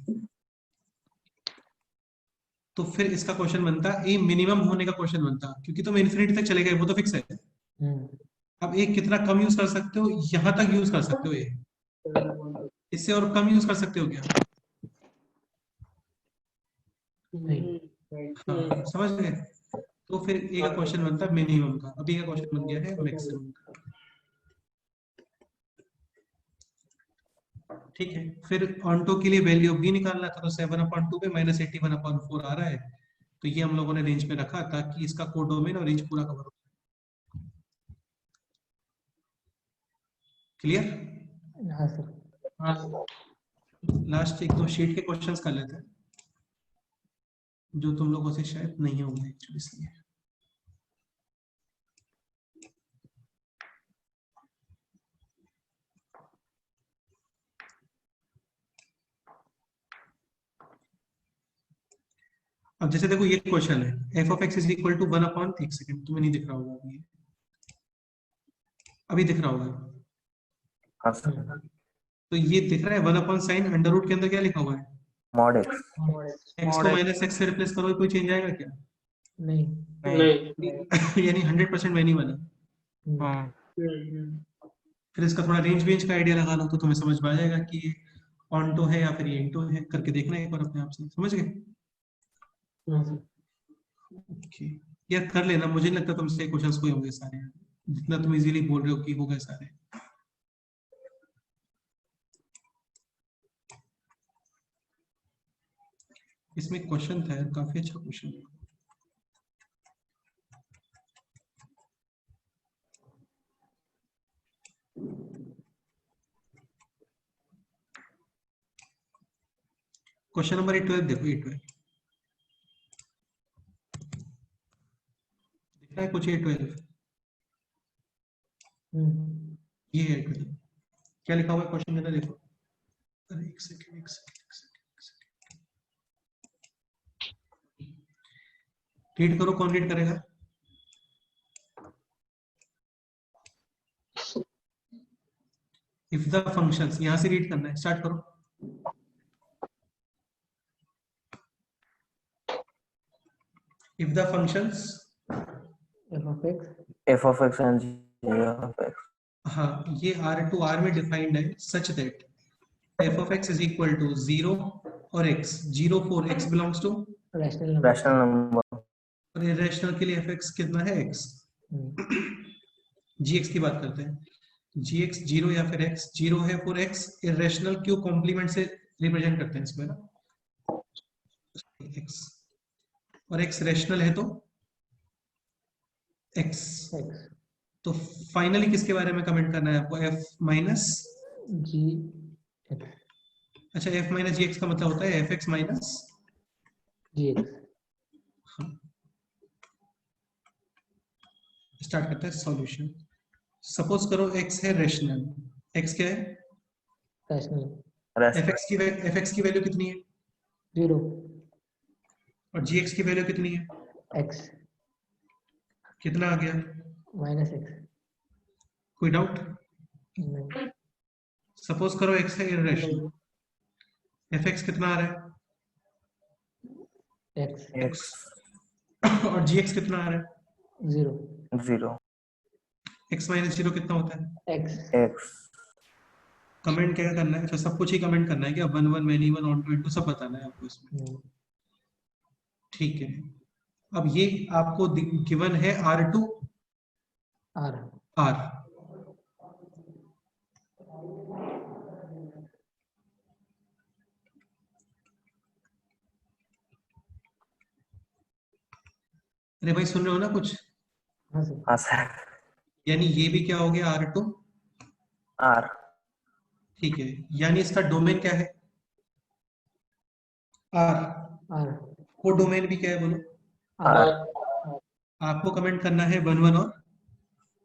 तो फिर इसका क्वेश्चन बनता ए मिनिमम होने का क्वेश्चन बनता, क्योंकि तुम इन्फिनिटी तक चले गए, वो तो फिक्स है। अब एक कितना कम यूज कर सकते हो, यहाँ तक यूज कर सकते हो, ये इससे और कम यूज कर सकते हो क्या? नहीं। हाँ समझ गए। तो फिर ए का क्वेश्चन बनता है मिनिमम का, अभी का क्वेश्चन बन गया है मैक्सिमम का। ठीक है, फिर ऑन्टो के लिए वैल्यू बी निकालना था, तो 7/2 पे -81/4 आ रहा है। तो ये हम लोगों ने रेंज पे रखा ताकि इसका कोडोमेन और रेंज पूरा कवर हो। क्लियर? हाँ सर। लास्ट 1-2 शीट के क्वेश्चंस कर लेते हैं, जो तुम लोगों से शायद नहीं होंगे एक्चुअली, इसलिए। अब जैसे देखो ये क्वेश्चन है, f(x) = 1/, एक सेकंड, तुम्हें नहीं दिख रहा होगा अभी, अभी दिख रहा होगा। हाँ सर। तो ये दिख रहा है 1/sin अंडर रूट के अंदर क्या लिखा हुआ है, मॉड x। x को -x से रिप्लेस करो, कोई चेंज आएगा क्या? नहीं। नहीं। यानी 100% वैनी वाला। हाँ फिर इसका थोड़ा रेंज वेंज का आइडिया लगा लो, तो तुम्हें समझ में आ जाएगा कि ये ऑन्टो है या फिर ये इंटो है, करके देखना एक बार अपने आप से, समझ गए? ओके, यार कर लेना, मुझे नहीं लगता तुमसे क्वेश्चंस कोई होंगे सारे, जितना तुम इजीली बोल रहे हो कि हो गए सारे। इसमें क्वेश्चन था यार, काफी अच्छा क्वेश्चन है। क्वेश्चन नंबर 12 देखो, 12 दिख रहा है कुछ? 12 ये है 12। क्या लिखा हुआ है क्वेश्चन के अंदर? देखो, अरे एक सेकंड, एक सेकंड, एक सेकंड, एक सेकंड, रीड करो। कौन रीड करेगा? इफ द फंक्शंस, यहां से रीड करना है, स्टार्ट करो। If the functions, f of x, and g of x. हाँ, ये R टू R में डिफाइंड है such that f of x is equal to 0 और x, 0 for x belongs to rational number. Rational number. और irrational के लिए fx कितना है? x। gx की बात करते हैं। gx 0 या फिर x, 0 है for x, इरेशनल क्यों कॉम्प्लीमेंट से रिप्रेजेंट करते हैं इसमें ना, x, और x रेशनल है तो x। तो फाइनली किसके बारे में कमेंट करना है आपको? f minus g। अच्छा, f माइनस जी एक्स का मतलब होता है fx माइनस gx। स्टार्ट करते हैं सॉल्यूशन। सपोज करो x है रेशनल, x क्या है? rational। fx की वैल्यू कितनी है? 0। और gx की वैल्यू कितनी है? x कितना आ गया? -x। कोई डाउट? नहीं। सपोज करो x है इरेशनल, fx कितना आ रहा x है? x। और gx कितना आ रहा है? 0। 0. x माइनस 0 कितना होता है? x। X. कमेंट क्या करना है? अच्छा, सब कुछ ही कमेंट करना है क्या? 1 1 मैनी 1 ऑन 2 सब बताना है आपको इसमें। ठीक है, अब ये आपको गिवन है R टू r। R। अरे भाई, सुन रहे हो ना कुछ? हाँ सर। हाँ सर. यानी ये भी क्या हो गया? R to R. ठीक है, यानी इसका डोमेन क्या है? R। r। वो डोमेन भी क्या है बोलो? r। आपको कमेंट करना है 1 1 और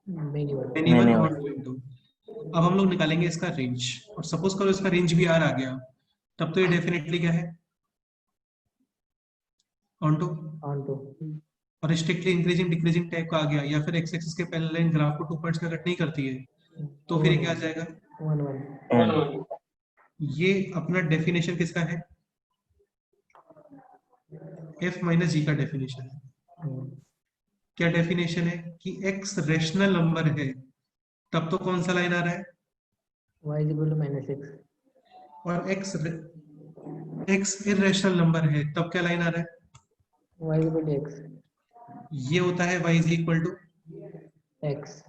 many one। मैनी 1 Many और 2। अब हम लोग निकालेंगे इसका रेंज, और सपोज करो इसका रेंज भी R आ गया, तब तो ये डेफिनेटली क्या है? Onto. और स्ट्रिक्टली इंक्रीजिंग डिक्रीजिंग टाइप का आ गया, या फिर एक्स एक्सिस के पैरेलल लाइन ग्राफ को 2 पॉइंट्स में कट नहीं करती है, तो फिर ये क्या आ जाएगा? 1 1। ये अपना डेफिनेशन किसका है? f माइनस जी का डेफिनेशन है। क्या डेफिनेशन है? कि x रेशनल नंबर है तब तो कौन सा लाइन आ रहा है? y is equal to -x। और x इरेशनल नंबर है तब क्या लाइन आ रहा है? y is equal to x। ये होता है y is equal to x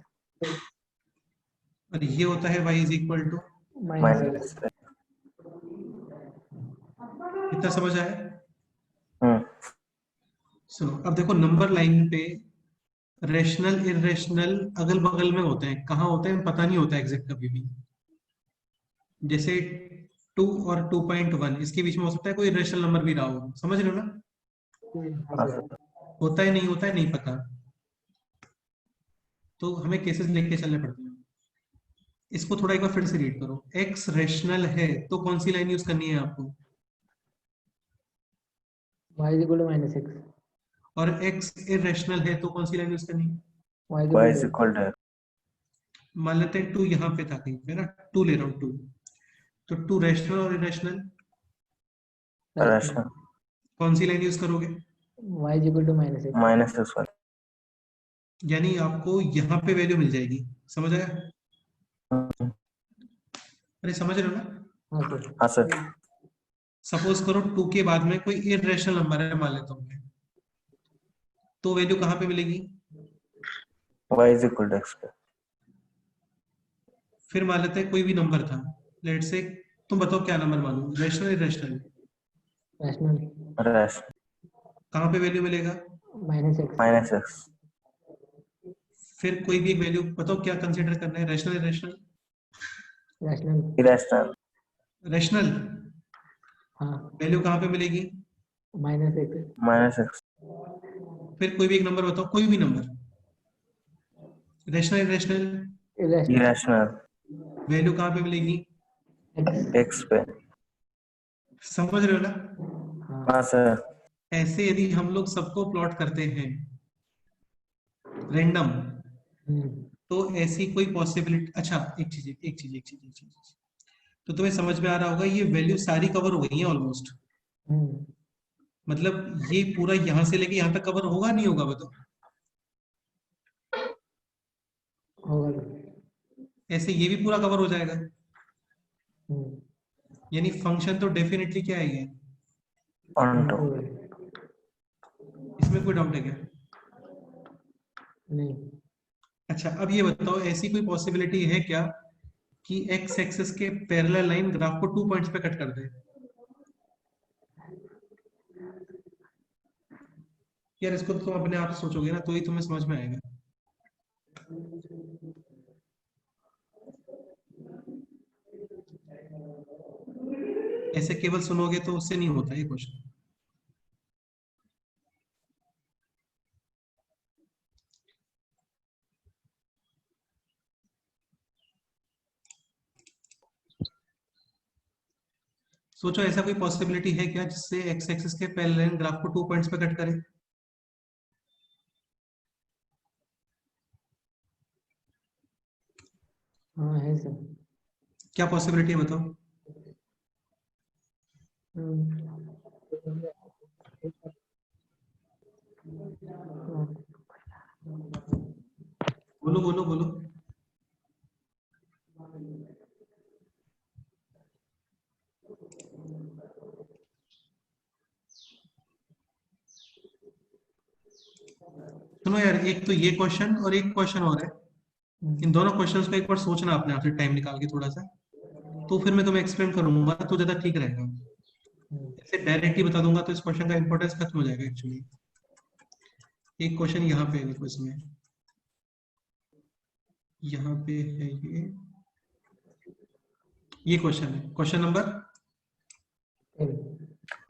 और ये होता है y is equal to. -x। इतना समझ आया? हम्म. सुनो, अब देखो नंबर लाइन पे रेशनल इरेशनल अगल बगल में होते हैं, कहाँ होते हैं पता नहीं होता एग्जैक्ट कभी भी। जैसे 2 और 2.1 इसके बीच में हो सकता है कोई इरेशनल नंबर भी रहा हो, समझ रहे हो ना? हाँ सर. होता है नहीं होता है नहीं पता, तो हमें केसेस लेके चलने पड़ते हैं। इसको थोड़ा एक बार फिर से रीड करो। x रेशनल है तो कौन सी लाइन यूज करनी है आपको? y is equal to -x। और x इरेशनल है तो कौन सी लाइन यूज करनी है? y Y is equal to X. मान लेते हैं 2 यहाँ पे था कहीं पे ना, 2 ले रहा हूँ 2, तो 2 रेशनल और इरेशनल Rational. कौन सी लाइन यूज करोगे? y is equal to -x। -X वाली. यानी आपको यहाँ पे वैल्यू मिल जाएगी, समझ आया? अरे समझ रहे हो ना? हाँ सर। हाँ सर. सपोज करो 2 के बाद में कोई इरेशनल नंबर है मान लेता हूँ मैं, तो वैल्यू कहाँ पे मिलेगी? Y is equal to X पे. फिर मान लेते हैं कोई भी नंबर था, लेट से, तुम बताओ क्या नंबर मालूम, रेशनल इरेशनल? रैशनल रैशनल कहाँ पे वैल्यू मिलेगा? -x -x फिर कोई भी एक वैल्यू बताओ क्या कंसीडर करना है, रैशनल या रेशनल? रैशनल irrational रैशनल हाँ वैल्यू कहाँ पे मिलेगी? -x -x फिर कोई भी एक नंबर बताओ, कोई भी number, rational rational irrational irrational value कहाँ पे मिलेगी? x x पे। समझ रहे हो ना? हाँ हाँ सर। ऐसे यदि हम लोग सबको प्लॉट करते हैं रैंडम, तो ऐसी कोई पॉसिबिलिटी, अच्छा एक चीज तो तुम्हें समझ में आ रहा होगा, ये वैल्यू सारी कवर हो गई है ऑलमोस्ट, मतलब ये पूरा यहां से लेके यहां तक कवर होगा नहीं होगा बताओ? होगा ऐसे ये भी पूरा कवर हो जाएगा, यानी फंक्शन तो डेफिनेटली क्या है ये, onto इसमें कोई डाउट है क्या? नहीं अच्छा अब ये बताओ, ऐसी कोई पॉसिबिलिटी है क्या कि एक्स एक्सिस के पैरेलल लाइन ग्राफ को 2 पॉइंट्स पे कट कर दे? यार इसको तो तुम अपने आप से सोचोगे ना तो ही तुम्हें समझ में आएगा। ऐसे केवल सुनोगे तो उससे नहीं होता ये क्वेश्चन। सोचो ऐसा कोई पॉसिबिलिटी है क्या जिससे एक्स एक्सिस के पैरेलल लाइन ग्राफ को 2 पॉइंट्स पे कट करे? हाँ है सर क्या पॉसिबिलिटी है बताओ? बोलो बोलो बोलो। सुनो यार, एक तो ये क्वेश्चन और एक क्वेश्चन और है, इन दोनों क्वेश्चंस को एक बार सोचना अपने आप से टाइम निकाल के थोड़ा सा, तो फिर मैं तुम्हें एक्सप्लेन करूंगा तो ज्यादा ठीक रहेगा। ऐसे डायरेक्टली बता दूंगा तो इस क्वेश्चन का इंपॉर्टेंस खत्म हो जाएगा एक्चुअली। एक क्वेश्चन यहाँ पे है, देखो इसमें यहाँ पे है ये क्वेश्चन है, क्वेश्चन नंबर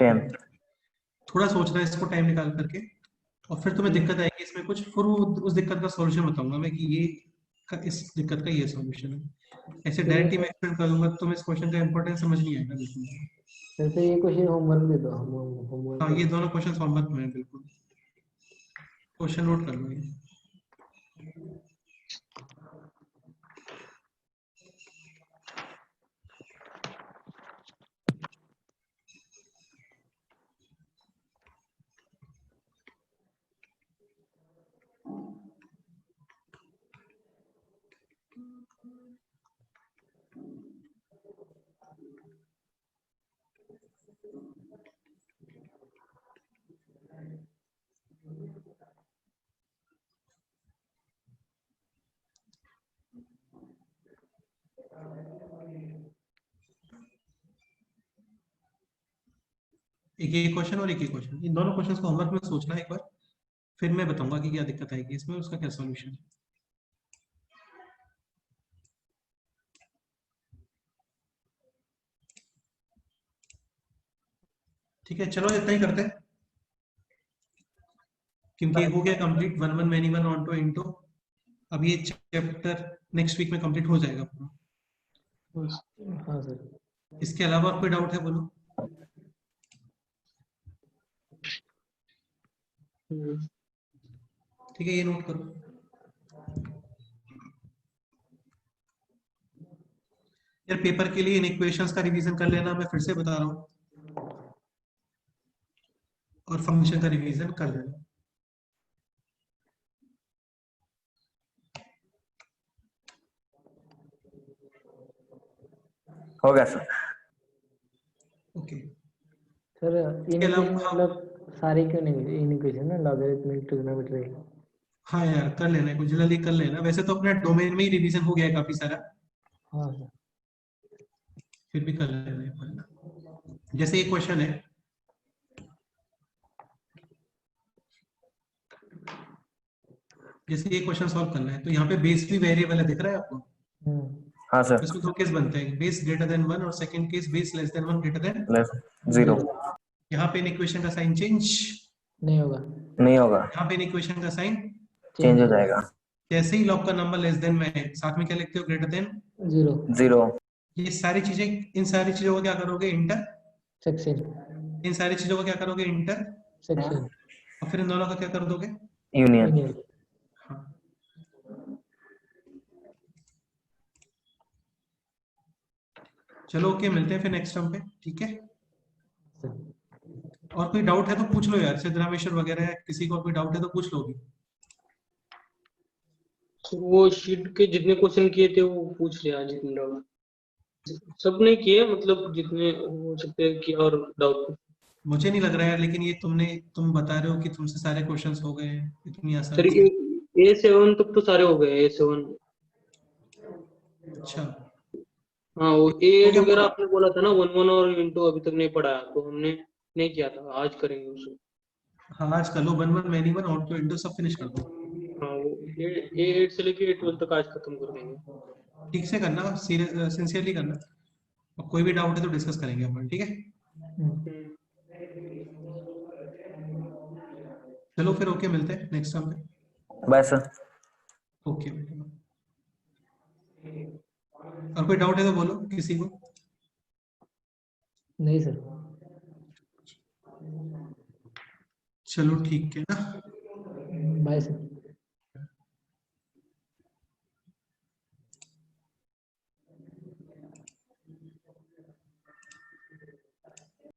10 थोड़ा सोचना है इसको टाइम निकाल करके, और फिर तुम्हें दिक्कत आएगी इसमें कुछ, फिर वो उस दिक्कत का सॉल्यूशन बताऊंगा मैं कि ये इस दिक्कत का ये सॉल्यूशन है। ऐसे डायरेक्टली मैं एक्सप्लेन कर दूंगा तो तुम्हें इस क्वेश्चन का इंपॉर्टेंस समझ नहीं आएगा बिल्कुल। सर तो ये क्वेश्चन होमवर्क दे दो हम हाँ होमवर्क ये दोनों क्वेश्चन होमवर्क में है, बिल्कुल क्वेश्चन नोट कर लो ये। एक एक क्वेश्चन और एक एक क्वेश्चन, इन दोनों क्वेश्चंस को होमवर्क में सोचना एक बार, फिर मैं बताऊंगा कि क्या दिक्कत आएगी इसमें, उसका क्या सॉल्यूशन है। ठीक है चलो इतना ही करते हैं, क्योंकि हो गया complete 1 1 many 1 onto into. अब ये चैप्टर नेक्स्ट वीक में कंप्लीट हो जाएगा पूरा। हाँ सर इसके अलावा और कोई डाउट है बोलो? ठीक है ये नोट करो यार, पेपर के लिए इन इक्वेशंस का रिवीजन कर लेना, मैं फिर से बता रहा हूँ, और फंक्शन का रिवीजन कर लेना। हो गया सर। ओके सर इन अलावा इक्वेशन मतलब सारे क्यों नहीं इन इक्वेशन ना लॉगरिथमिक ट्रिग्नोमेट्री? हाँ यार कर लेना, कुछ जल्दी कर लेना, वैसे तो अपना डोमेन में ही रिवीजन हो गया है काफी सारा, हाँ सर फिर भी कर लेना एक बार। जैसे ये क्वेश्चन है जैसे ये क्वेश्चन सॉल्व करना है तो यहाँ पे बेस भी वेरिएबल है, दिख रहा है आपको? हाँ सर, इसमें दो केस बनते हैं, बेस ग्रेटर देन 1 और second case base less than 1 greater than. Less 0 यहाँ पे इन इक्वेशन का साइन चेंज नहीं होगा, नहीं होगा, यहाँ पे इन इक्वेशन का साइन चेंज हो जाएगा। जैसे ही लॉग का नंबर लेस देन में है साथ में क्या लिखते हो? ग्रेटर देन 0 0 ये सारी चीजें, इन सारी चीजों को क्या करोगे? इंटर। सेक्शन इन सारी चीजों को क्या करोगे? इंटर। सेक्शन और फिर इन दोनों का क्या कर दोगे? यूनियन। यूनियन। हाँ। चलो ओके, मिलते हैं फिर नेक्स्ट टर्म पे, ठीक है? और कोई डाउट है तो पूछ लो यार, सिद्धरामेश्वर वगैरह है, किसी को कोई डाउट है तो पूछ लो भी। वो शीट के जितने क्वेश्चन किए थे वो पूछ लिया, जितने डाउट सबने किए, मतलब जितने हो सकते हैं कि और डाउट। मुझे नहीं लग रहा है, लेकिन ये तुम बता रहे हो कि तुमसे सारे क्वेश्चंस हो गए हैं इतनी सर आसानी से। A7 तक तो सारे हो गए, A7। अच्छा, हाँ वो A8 क्या वगैरह बोला? आपने बोला था ना, 1 और इंटू अभी तक नहीं पढ़ा है, तो हमने नहीं किया था, आज करेंगे उसको। हाँ आज कर लो, 1 1 मैनी 1 ऑटो इंटू सब फिनिश कर दो। हाँ वो A8 से लेके A12 तक आज खत्म कर देंगे। ठीक से करना, सीरियस सिंसियरली करना, और कोई भी डाउट है तो डिस्कस करेंगे अपन, ठीक है? चलो फिर ओके, मिलते हैं नेक्स्ट टाइम पे। Bye sir. ओके, और कोई डाउट है तो बोलो किसी को। नहीं सर। चलो ठीक है ना। Bye sir.